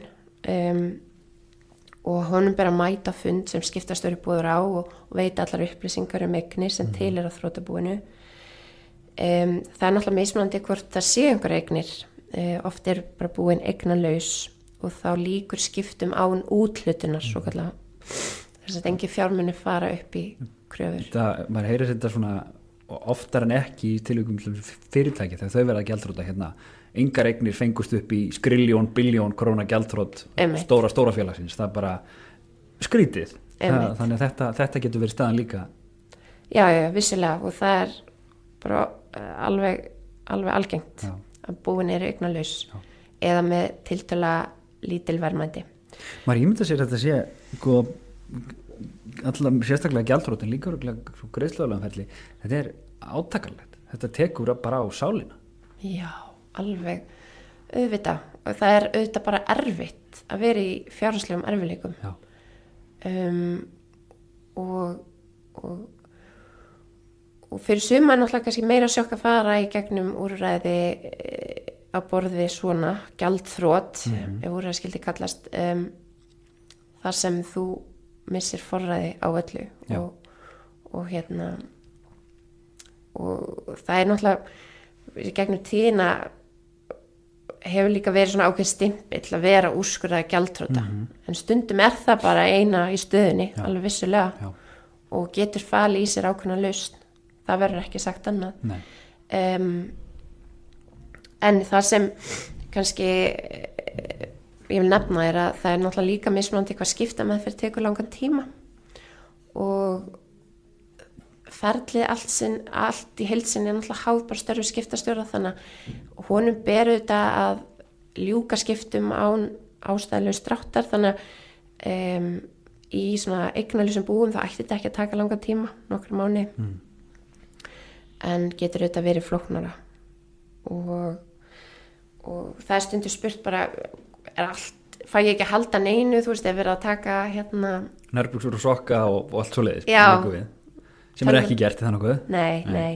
og honum ber að mæta fund sem skiptastjóri boður á og veita allar upplýsingar eignir sem til að þrotabúinu. Það náttúrulega mismunandi hvort það sé einhver eignir, oft bara búin eignalaus og þá líkur skiptum án úthlutunar svo kallega, þess að engin fjármuni fara upp í kröfur. Maður heyrir þetta svona oftar en ekki í tilvikum fyrirtæki þegar þau verða gjaldþrota engar eignir fengust upp í skriljón, biljón króna gjaldþrot stóra félagsins, það bara skrítið. Þannig að þetta getur verið staðan líka. Já, vissilega, og það bara alveg algengt að búin eignalaus eða með tiltölulega lítil verðmæti. Maður ímynda sér að þetta sé allavega sérstaklega gjaldþrotin líka greiðsluaðlögunarferli, þetta átakanlegt, þetta tekur bara á sálina. Já, alveg auðvitað, og það auðvitað bara erfitt að vera í fjárhagslegum erfiðleikum. Og fyrir suma náttúrulega kannski meira sjokk að fara í gegnum úrræði á borði svona gjaldþrot, ef úrræði skildi kallast, þar sem þú missir forræði á öllu og það náttúrulega í gegnum tíðina hefur líka verið svona ákveð stimpill að vera úrskurðaður gjaldþrota, en stundum það bara eina í stöðunni, alveg vissulega, og getur falið í sér ákveðna lausn. Það verður ekki sagt annað. En það sem kannski ég vil nefna að það náttúrulega líka mismunandi hvað skiptameðferð tekur langan tíma og ferlið allt í heild sinni náttúrulega háð bara störfu skiptastjóra, þannig að honum ber auðvitað að ljúka skiptum án ástæðulaus dráttar, þannig að í svona eignalausum búum þá ætti þetta ekki að taka langan tíma, nokkra mánuði. En getur auðvitað verið flóknara og það stundur spurt bara fæ ég ekki að halda neinu, þú veist, ef verið að taka nærbuxur og sokka og allt svoleiðis sem ekki gert í það nokkuð. Nei,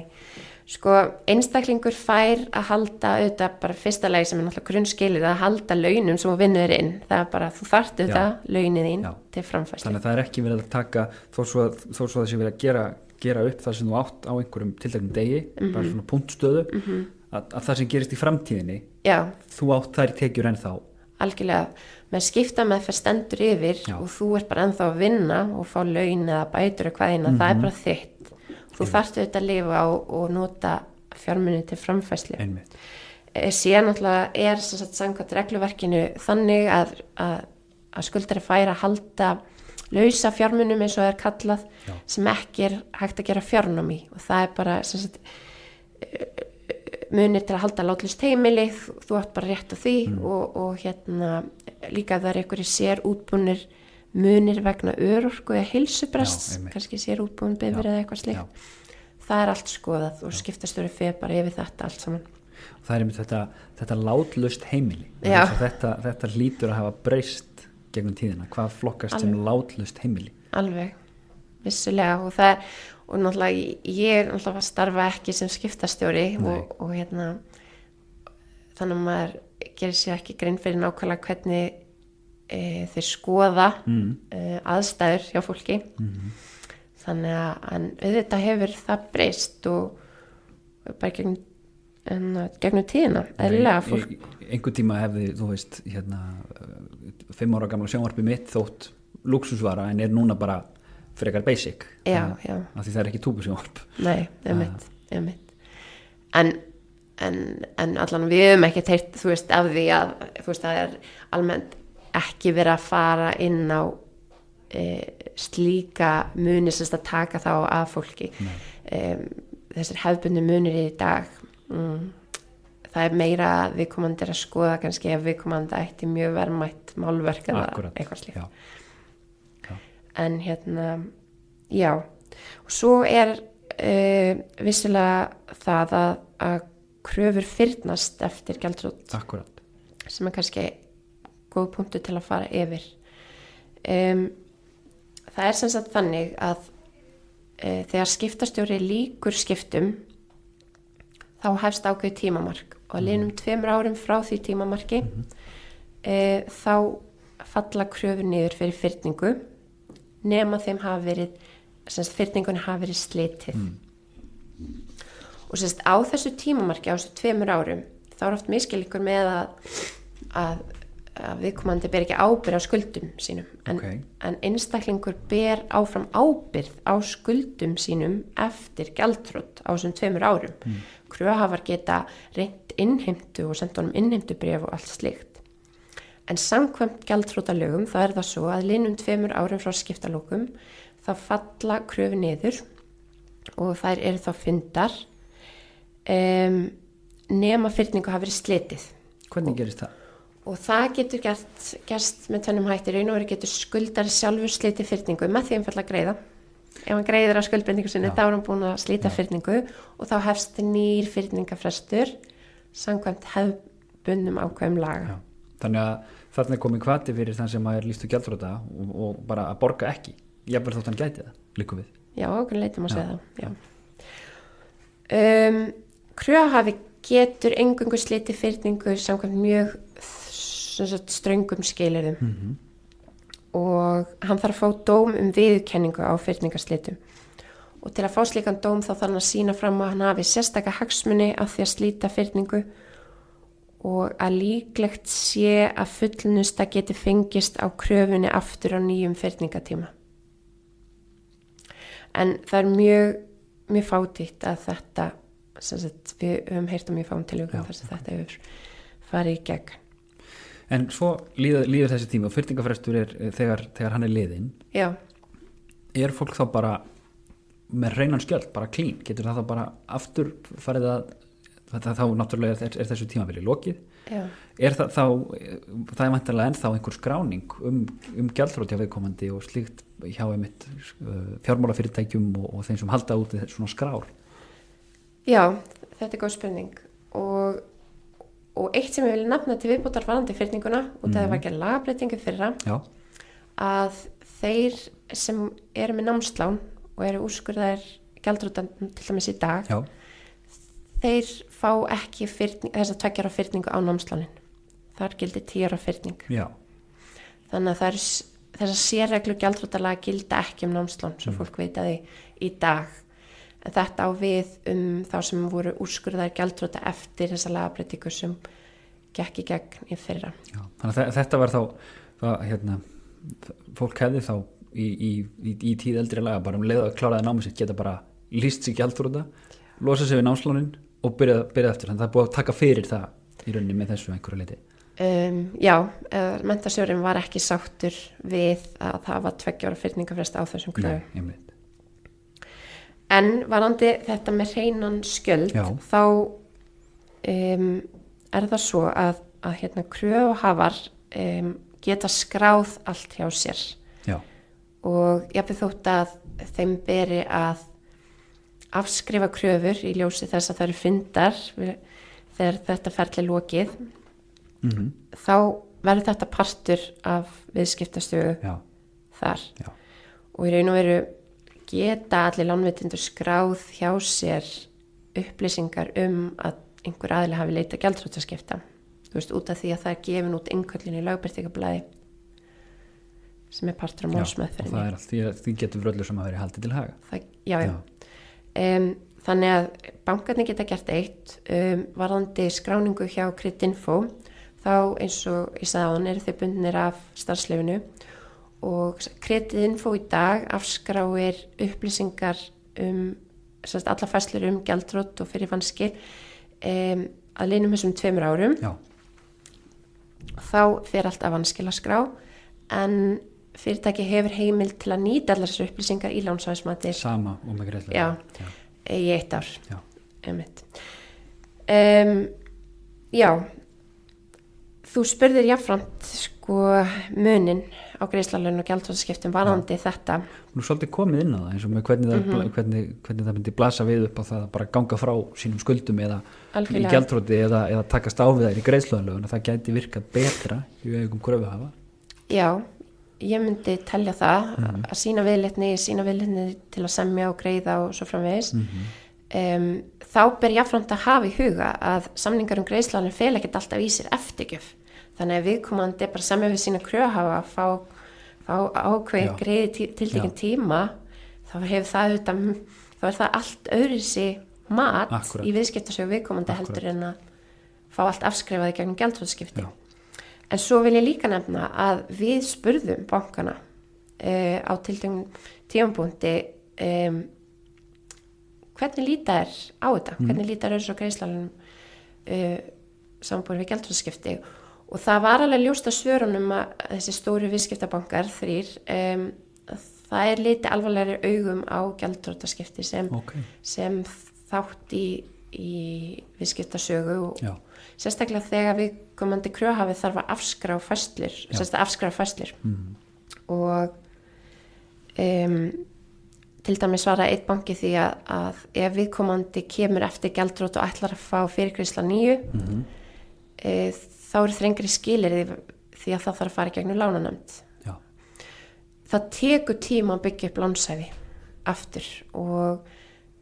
sko einstaklingur fær að halda auðvitað bara fyrsta lagi sem náttúrulega grunnskilið að halda launum sem þú vinnur inn, það bara þú þarft auðvitað launin þín til framfærslu. Þannig að það ekki verið að taka þó svo það sé verið að gera upp það sem þú átt á einhverjum tilteknum degi, bara svona punktstöðu, að það sem gerist í framtíðinni, þú átt þær tekjur ennþá. Algjörlega, með skiptameðferð stendur yfir og þú bara ennþá að vinna og fá laun eða bætur og hvaðina, það bara þitt. Þú þarft auðvitað að lifa á og nota fjármuni til framfærslu. Síðan náttúrulega samkvæmt regluverkinu þannig að skuldari fær að halda lausa fjármunum eins og það kallað sem ekki hægt að gera fjárnám í, og það bara munir til að halda látlaust heimili, þú átt bara rétt á því og hérna líka það einhverjir sér útbúnir munir vegna örorku eða heilsubrests, kannski sér útbúin bifur eða eitthvað slíkt. Það allt skoðað og skiptastjóri fer bara yfir þetta allt saman. Og það einmitt þetta látlaust heimili. Þetta hlýtur að hafa breyst gegnum tíðina. Hvað flokkast sem látlaust heimili? Alveg, vissulega og náttúrulega ég náttúrulega starfa ekki sem skiptastjóri og hérna þannig að maður gerir sér ekki grein fyrir nákvæmlega hvernig þeir skoða aðstæður hjá fólki. Þannig að auðvitað hefur það breyst og bara gegnum tíðina, eðlilega fólk. Einhver tíma hefði, þú veist, 5 ára gamla sjónvarpi mitt þótt lúxusvara en núna bara frekar basic. Já. Af því það ekki túbusjónvarp. Nei, einmitt. En allan við höfum ekki heyrt, þú veist, af því að þú veist, það almennt ekki verið að fara inn á slíka munir sem að taka þá af fólki. Þessir hefðbundnu munir í dag það meira að viðkomandi að skoða kannski ef viðkomandi ætti mjög verðmætt málverk eða eitthvað slíkt. En hérna og svo vissulega það að kröfur fyrnast eftir gjaldþrot sem kannski góð punktur til að fara yfir. Það sem sagt þannig að þegar skiptastjóri lýkur skiptum þá hefst ákveðið tímamark og að liðnum 2 árum frá því tímamarki þá falla kröfur niður fyrir fyrningu nema þeim hafa verið fyrningunni hafa verið slitið og á þessu tímamarki á þessu 2 árum þá oft miskilningur með að viðkomandi ber ekki ábyrgð á skuldum sínum en einstaklingur ber áfram ábyrgð á skuldum sínum eftir gjaldþrot á þessum 2 árum. Kröfuhafar geta reynt innheimtu og senda honum innheimtubréf og allt slíkt. En samkvæmt gjaldþrotalögum það það svo að liðnum 2 árum frá skiptalokum þá falla kröfu niður og þær eru þá fyrndar nema fyrningu hafi verið slitið. Hvernig gerist það? Og það getur gerst með tvennum hætti. Raun og veru getur skuldari sjálfur slitið fyrningu með því einfaldlega að greiða. Ef hann greiðir á skuldbindingu sinni þá er hann búin að slíta fyrningu og þá hefst nýr fyrningafrestur samkvæmt hefðbundnum ákveðum laga. Þannig að þarna komið hvati fyrir þann sem er lýstu gjaldþrota og bara að borga ekki. Jafnvel þótt hann gæti það, líku við. Já, okkur leitum að segja það. Kröfuhafi getur eingöngu slitið fyrningu samkvæmt mjög ströngum skilyrðum og hann þarf að fá dóm viðurkenningu á fyrningarslitum og til að fá slíkan dóm þá þarf hann að sýna fram að hann hafi sérstaka hagsmuni af því að slíta fyrningu og að líklegt sé að fullnusta geti fengist á kröfunni aftur á nýjum fyrningatíma. En það mjög fátítt að þetta við höfum heyrt mjög fáum tilvíkum þess að þetta hefur farið í gegn. En svo líður þessi tíma og fyrningafrestur þegar hann liðinn. Já. Er fólk þá bara með hreinan skjöld, bara clean? Getur það þá bara aftur farið þá náttúrulega er þessu tímabili lokið? Já. Er það er væntanlega ennþá einhver skráning gjaldþrot hjá viðkomandi og slíkt hjá einmitt fjármálafyrirtækjum og þeim sem halda út svona skrár? Já, þetta er góð spurning og eitt sem ég vil nefna til viðbótar varðandi fyrninguna og það var ekki lagabreytingu fyrra að þeir sem eru með námslán og eru úrskurðaðir gjaldþrota til dæmis í dag þeir fá ekki þess að 2 ára fyrningu á námslánin. Þar gildi 10 ára fyrning. Þannig að þessar sérreglu gjaldþrotalaga gilda ekki námslán svo fólk veit að í dag. En þetta á við þá sem voru úrskurðaðir gjaldþrota eftir þessa lagabreytingu sem gekk í gegn í fyrra. Já, þannig að þetta var þá fólk hefði þá í tíð eldri laga bara leið að kláraði námið sitt geta bara lýst sig gjaldþrota, losa sig við námslánin og byrja eftir. Þannig að það er búið að taka fyrir það í rauninni með þessu einhverju leyti. Já, menntasjóðurinn var ekki sáttur við að það var 2 ára fyrningafrest á þessum kröfum. Nei, einmitt. En varandi þetta með hreinan skjöld þá er það svo að hérna kröfuhafar geta skráð allt hjá sér. Já. Og jafnvel þótt að þeim beri að afskrifa kröfur í ljósi þess að það eru fundar þegar þetta ferli lokið, þá verður þetta partur af viðskiptastöðu þar. Já. Og í raun og veru geta allir lánveitendur skráð hjá sér upplýsingar að einhver aðili hafi leitað gjaldþrotaskipta. Þú veist, út af því að það er gefin út innköllun í lögbirtingablaði sem er partur af málsmeðferðinni. Og það er allt, því getur vörlur sem að vera haldið til haga. Já. Þannig að bankarnir geta gert eitt, varðandi skráningu hjá Creditinfo, þá eins og ég sagði áðan eru þau bundnir af starfsleyfinu og Creditinfo í dag afskráir upplýsingar alla færslur gjaldþrot og fyrirvanskil að liðnum þessum 2 árum. Já. Þá fer allt af vanskilaskrá, en fyrirtæki hefur heimild til að nýta allar þessar upplýsingar í lánshæfismati. Sama og með greiðslu. Já, í 1 ár. Já. Já, þú spurðir jafnframt munin á greiðslulaun og gjaldþrotaskiptum varðandi þetta. Nú svolítið komið inn á það, eins og með hvernig það myndi blasa við upp á það að bara ganga frá sínum skuldum eða í gjaldþroti eða takast á við þær í greiðslulaun, að það gæti virkað betra í augum kröfuhafa. Já, ég myndi telja það að sína viðleitni til að semja og greiða og svo framvegis. Þá ber jafnframt að hafa í huga að samningar greiðslulaun fel ekkert alltaf í sér eftirgjöf. Þannig að viðkomandi bara semja við sína kröfuhafa, fá ákveðin greiði tiltekinn tíma, þá er það allt öðruvísi mat í viðskiptasögu viðkomandi heldur en að fá allt afskrifaði gegnum gjaldþrotaskipti. En svo vil ég líka nefna að við spurðum bankana á tilteknum tímapunkti hvernig líta er á þetta, hvernig líta er öðru svo greiðslulaunum samanborið við gjaldþrotaskipti. Og það var alveg ljóst á svörunum að þessi stóru viðskiptabankar 3, það er litið alvarlegri augum á gjaldþrotaskipti sem þátt í viðskiptasögu og sérstaklega þegar viðkomandi kröfuhafi þarf að afskrá færslur. Og til dæmis svara einn banki því að ef viðkomandi kemur eftir gjaldþrot og ætlar að fá fyrirgreiðsla 9, þá eru þrengri skilyrði því að það þarf að fara í gegnum lánanefnd. Já. Það tekur tíma að byggja upp lánshæfi aftur og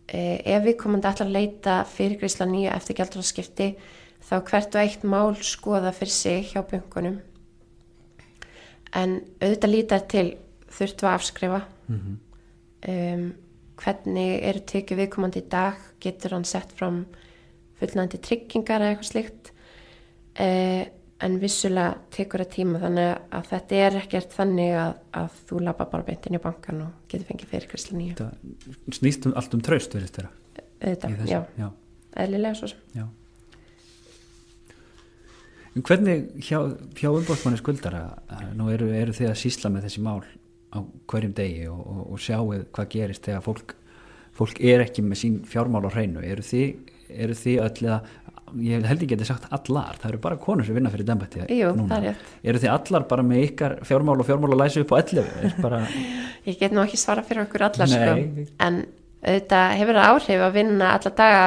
ef viðkomandi ætlar að leita fyrirgreiðsla 9 eftir gjaldþrotaskipti þá hvert og eitt mál skoða fyrir sig hjá bönkunum. En auðvitað líta til þurftu að afskrifa. Hvernig eru tekið viðkomandi í dag, getur hann sett fram fullnægjandi tryggingar eða eitthvað slíkt. En vissulega tekur það tíma, þannig að þetta er ekkert þannig að þú labba bara beint inn í bankan og getur fengið fyrirgreiðslu 9. Það snýst allt tröst virðist vera. Já. Eðlilega svo sem. Já. En hvernig hjá umboðsmanni skuldara, nú eru þið að sýsla með þessi mál á hverjum degi og sjáu hvað gerist þegar fólk er ekki með sín fjármál á hreinu, eru þið öll eða ég held ekki að þið sagt allar, það eru bara konur sem vinna fyrir embætti núna. Jú, það er rétt. Eru þið allar bara með ykkar fjármál og læsi upp á 11? Ég get nú ekki svara fyrir okkur allar en auðvitað hefur það áhrif að vinna alla daga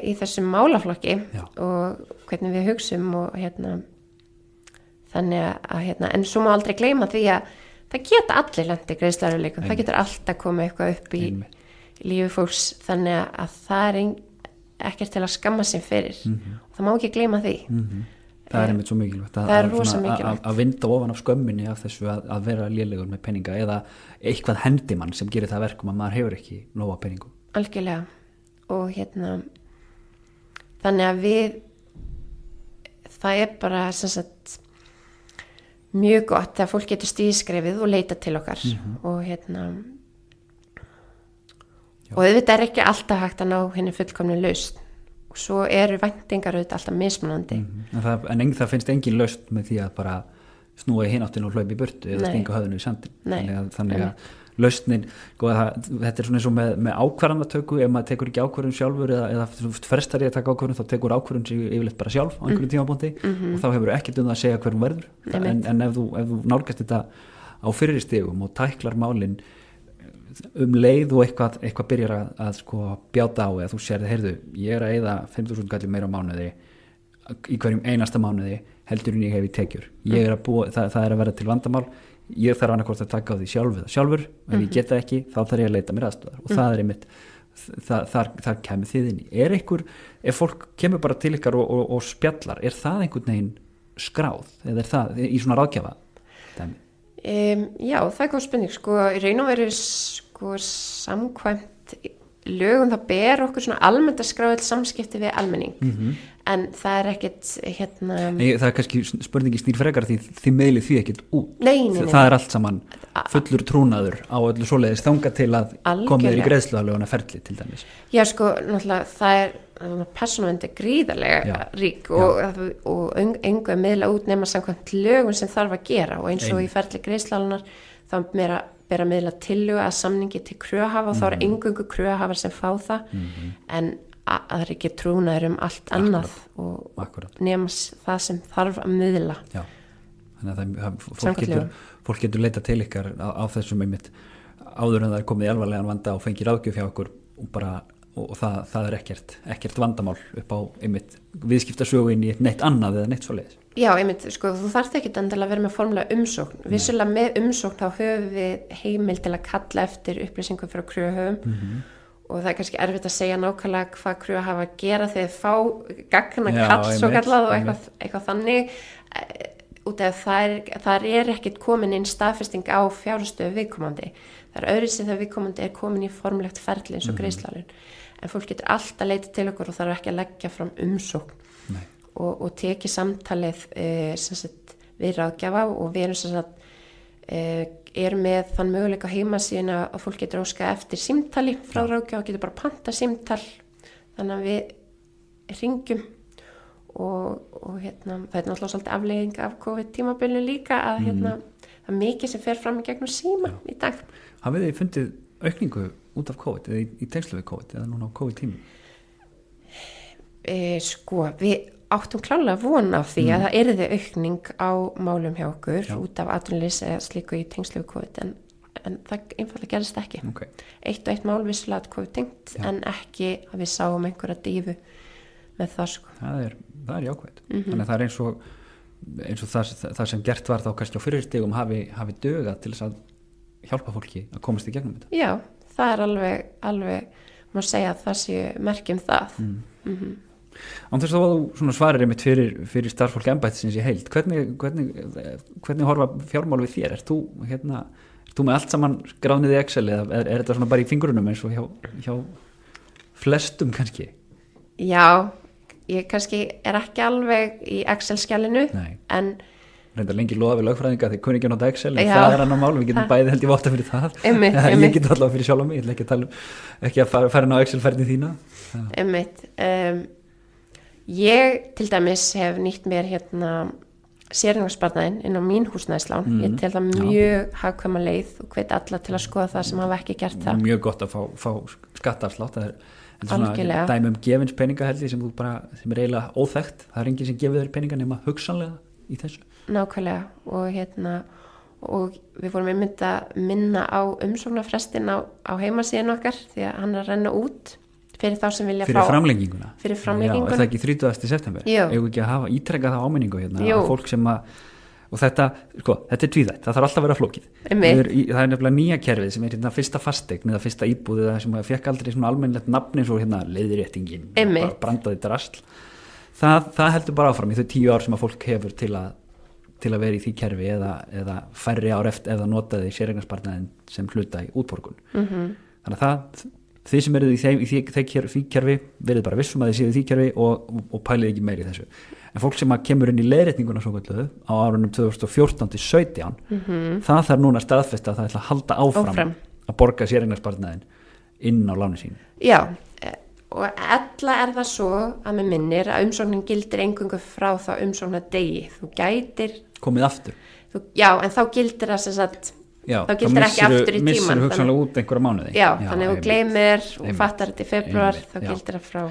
í þessum málaflokki. Já. Og hvernig við hugsum og þannig að en svo má aldrei gleyma því að það geta allir lent í greiðsluerfiðleikum, það getur alltaf komið eitthvað upp í lífi fólks, þannig að það er ekkert til að skamma sig fyrir og það má ekki gleyma því. Það er einmitt svo mikilvægt að vinda ofan af skömminni af þessu að vera lélegur með peninga eða eitthvað hendimann sem gerir það verkum að maður hefur ekki nóga peningum. Algjörlega. Og þannig að það er bara mjög gott þegar fólk getur stíðskrefið og leita til okkar og og auðvitað er ekki alltaf hægt að ná henni fullkomni lausn og svo eru væntingar auðvitað alltaf mismunandi. En það finnst engin lausn með því að bara snúa í hináttin og hlaupa í burtu eða stinga höfðinu í sandin. Þannig lausnin, sko, þetta svona eins og með ákvarðanatöku, ef maður tekur ekki ákvörðun sjálfur eða frestar ég að taka ákvörðun, þá tekur ákvörðun sig yfirleitt bara sjálf á einhverjum tímapunkti og þá hefur ekkert það að segja hver hún verður en ef þú nálgast þetta á fyrri stigum og tæklar málin leið og eitthvað byrjar að sko bjáta á eða þú sér heyrðu, ég að eyða 5.000 kalli meira á mánuði í hverjum einasta mánuði heldur en ég hef í tekjur ég að búa, það að vera til vandamál ég þarf annarkvort að taka á því sjálfur ef ég geta ekki, þá þarf ég að leita mér aðstöðar og það einmitt þar kemur þið inn í ef fólk kemur bara til ykkar og spjallar, það einhvern veginn skráð, eða það í svona ráðgjafa dæmi? Já, það góð spurning, sko, í raun og veru sko samkvæmt lögum það ber okkur svona almennt að skrá all samskipti við almenning en það ekkert það kannski spurningi snýr frekar því þið meðlið því ekkert út nei. Það allt saman fullur trúnaður á öllu svoleiðis þanga til að komið í greiðsluaðlöguna ferli til dæmis. Já, sko, náttúrulega það persónuvernd gríðarlega rík og engu að miðla út nema samkvæmt lögum sem þarf að gera og eins og í ferli greiðsluaðlögunar þá ber að miðla tillögu að samningi til kröfuhafa og þá eingöngu kröfuhafar sem fá það en að það ekki trúnaður allt annað og nema það sem þarf að miðla. Já, þannig að fólk getur leita til ykkar á þessum einmitt áður en það komið í alvarlegan vanda og fengið ráðgjöf hjá okkur og það ekkert vandamál upp á einmitt viðskiptasögu inn í neitt annað eða neitt svoleiðis. Já, einmitt, sko, þú þarft ekki endilega að vera með formulega umsókn. Vissulega með umsókn þá höfum við heimild til að kalla eftir upplýsingum frá kröfuhöfum og það kannski erfitt að segja nákvæmlega hvað kröfuhafar að gera þegar fá gagna kall svo kallað og eitthvað þannig út af það ekkert komin inn staðfesting á fjárhagsstöðu viðkomandi. Það öðruvísi þegar viðkomandi komin í formlegt ferli eins og greiðsluaðlögun en fólk getur alltaf leitað til okkur og þarf ekki að leggja fram umsókn og teki samtalið við ráðgjafa og við erum með þann möguleika á heimasíðuna að fólk getur óskað eftir símtali frá ráðgjafa og getur bara panta símtal þannig að við hringjum og það náttúrulega svolítið afleiðing af COVID-tímabilinu líka að það mikið sem fer fram í gegnum síma í dag. Hafið þið fundið aukningu út af COVID eða í tengslu við COVID eða núna á COVID-tími? Sko, við áttum klárlega von á því að það yrði aukning á málum hjá okkur út af atvinnuleysi eða slíku í tengslu við COVID en það einfaldlega gerist ekki. Eitt og eitt mál vissulega COVID tengt en ekki að við sáum einhverja dífu með það sko. Það er jákvætt. Þannig að það er eins og það sem gert var þá kannski á fyrirstigum hafi dugað til þess að hjálpa fólki að komast í gegnum þetta. Já, það er alveg má segja að það sé merkjum það. Án þess að þú svarir einmitt fyrir starfsfólk embættisins í heild, hvernig horfa fjármál við þér? Ert þú með allt saman skráðnið í Excel eða er þetta svona bara í fingurunum eins og hjá flestum kannski? Já, ég kannski ekki alveg í Excel-skjalinu en reyndar lengi loða við lögfræðinga þegar kunni ekki að nota Excel en það er annar mál, við getum bæði held ég votta fyrir það ég get allavega fyrir sjálf á mig ég ætla ekki að fara inn á Excel-ferðin þína ég til dæmis hef nýtt mér séreignarsparnaðinn inn á mín húsnæðislán ég tel það mjög hagkvæma leið og hvet alla til að skoða það sem hafa ekki gert það mjög gott að fá skattaafslátt það er svona dæmi gefins peninga held ég sem er eiginlega óþekkt það er enginn sem gefur þér peninga nema hugsanlega í þessu nákvæmlega og við vorum einmitt að minna á umsóknarfrestin á heimasíðan okkar því að hann er að renna út fyrir þá sem vilja fyrir framlenginguna já, er það ekki 30. september eigum ekki að hafa ítrekað það áminningu að fólk sem og þetta er tvíþætt, það þarf alltaf að vera flókið það er nefnilega nýja kerfið sem er fyrsta fasteign eða fyrsta íbúð sem fekk aldrei svona almennilegt nafn eins og leiðréttingin bara brandaði drasl það heldur bara áfram í þau 10 ár sem að fólk hefur til að vera í því kerfi eða færri ár eftir eða notaði séreignarsparnaðinn sem hluta í útborgun þannig að þið sem eruð í því kerfi verið bara vissum að þið séu í því kerfi og pælið ekki meiri í þessu en fólk sem kemur inn í leiðréttinguna svo kalluðu á árunum 2014-17 það þarf núna staðfesta að það ætla að halda áfram að borga séreignarsparnaðinn inn á láni sín já og ella er það svo að með minnir að umsóknin gildir eingöngu frá þá umsóknardegi þú gætir komið aftur já en þá gildir það sem sagt þá gildir ekki aftur í tíman. Missir hugsanlega út einhverja mánuði. Já, þannig að þú gleymir og fattar þetta í febrúar, þá gildir það frá.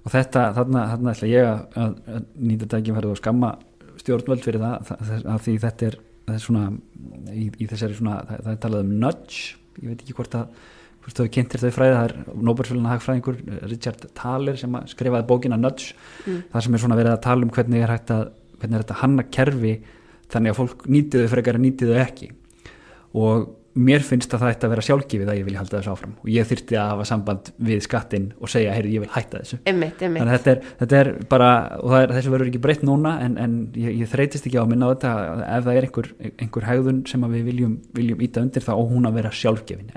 Og þetta, þarna ætla ég að nýta tækifærið og skamma stjórnvöld fyrir það, að því þetta er svona, í þessari svona, það er talað nudge, ég veit ekki hvort þú kynntir þau fræði, það er Nóbelsverðlauna hagfræðingur Richard Thaler sem skrifaði bókina Nudge, það sem er svona verið að tala hvernig er þetta hanna kerfi þannig að fólk nýti þau frekar en nýti þau ekki, og mér finnst að það ætti að vera sjálfgefið að ég vilja halda þessu áfram og ég þyrfti að hafa samband við skattinn og segja, heyrðu, ég vil hætta þessu. Einmitt. Þannig að þetta er bara, og þessu verður ekki breytt núna, en ég þreytist ekki á að minna á þetta, ef það er einhver hegðun sem að við viljum íta undir, þá á hún að vera sjálfgefin,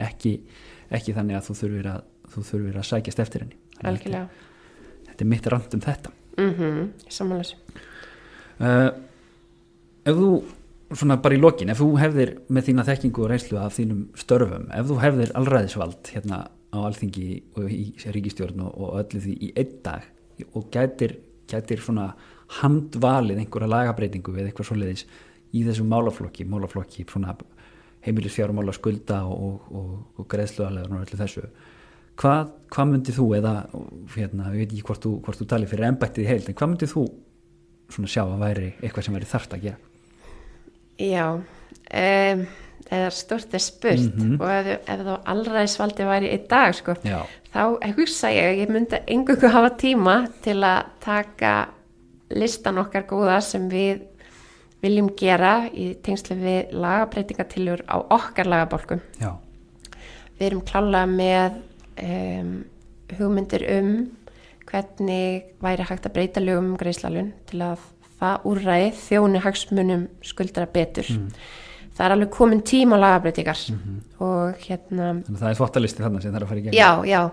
ekki þannig að þú þurfir að sækjast eftir henni. Algjörlega. Þetta er mitt rand þetta. Samanlega. Ef þú svona bara í lokin, ef þú hefðir með þína þekkingu og reynslu af þínum störfum, ef þú hefðir alræðisvald hérna á Alþingi og í ríkisstjórn og öllu því í einn dag og gætir svona handvalið einhverja lagabreitingu við eitthvað svoleiðis í þessum málaflokki svona heimilisfjármála, skulda og greiðsluaðlegar og öllu þessu, hvað myndið þú, eða hérna, ég veit ekki hvort þú talir fyrir embættið í heild, en hvað myndið þú svona sjá að væri eitthvað sem væri þarft að gera? Já, eða stort spurt og ef þá alræðisvaldi væri í dag, sko, þá hugsa ég myndi eingöngu hafa tíma til að taka listan okkar góða sem við viljum gera í tengslu við lagabreitingatillögur á okkar lagabálkum. Já. Við erum klárlega með hugmyndir hvernig væri hægt að breyta lögum greiðsluaðlögun til að það úrræði þjóni hagsmunum skuldara betur. Það er alveg komin tíma á lagabreitingar og hérna. Þannig að það er þvottalisti þarna sem það er að fara í gegn. Já,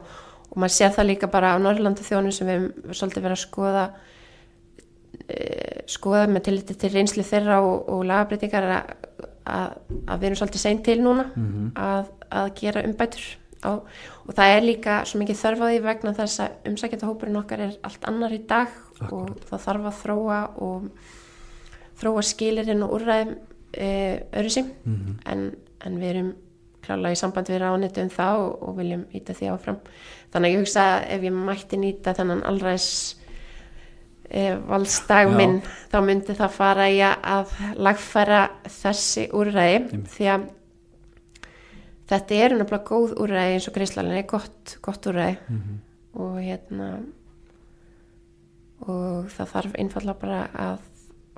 og maður sér það líka bara á Norðurlandi þjónum sem við svolítið verið að skoða með tilliti til reynslu þeirra og lagabreitingar að við erum svolítið seint til núna að gera umbætur á, og það er líka svo mikið þörf á því vegna þess að umsækjendahópurinn okkar er allt annar í dag. Akkurat. Og það þarf að þróa skilirinn og úrræðum öðru sig en við erum klárlega í sambandi við ráðuneytið það og viljum íta því áfram. Þannig að ég hugsa að ef ég mætti nýta þennan valdsdag minn, þá myndi það fara í að lagfæra þessi úrræði, því að þetta er náttúrulega góð úrræði eins og greiðsluaðlögun er gott úrræði og hérna og það þarf einfaldlega bara að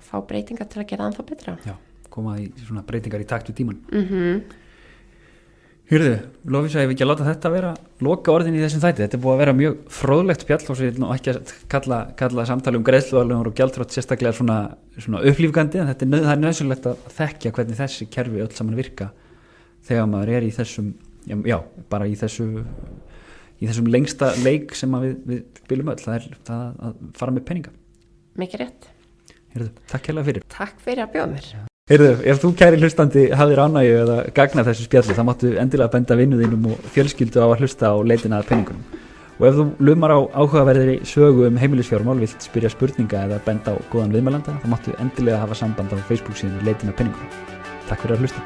fá breytingar til að gera ennþá betra. Já, koma í svona breytingar í takt við tíman. Hyrðu, Lovísa, ég vil ekki að láta þetta vera loka orðin í þessum þætti. Þetta er búið að vera mjög fróðlegt spjall og svo ég vil ekki að kalla samtali greiðsluaðlögun og gjaldþrot sérstaklega svona upplífgandi, en það er nauðsynlegt að þekkja hvernig þessi kerfi öll saman virka þegar maður er í þessum, bara í þessum lengsta leik sem við spilum öll, það er að fara með peninga. Mikið rétt. Heyrðu, takk hérlega fyrir. Takk fyrir að bjóða mér. Heyrðu, ef þú kæri hlustandi hafðir ánægju eða gagna þessu spjalli, þá máttu endilega benda vinnuðinum og fjölskyldu á að hlusta á leitina að peningunum. Og ef þú lumar á áhugaverðri sögu heimilisfjármál, vilt spyrja spurninga eða benda á góðan viðmælanda, þá máttu endilega hafa samband á Facebook síðan leitina að peningunum. Takk fyrir að hlusta.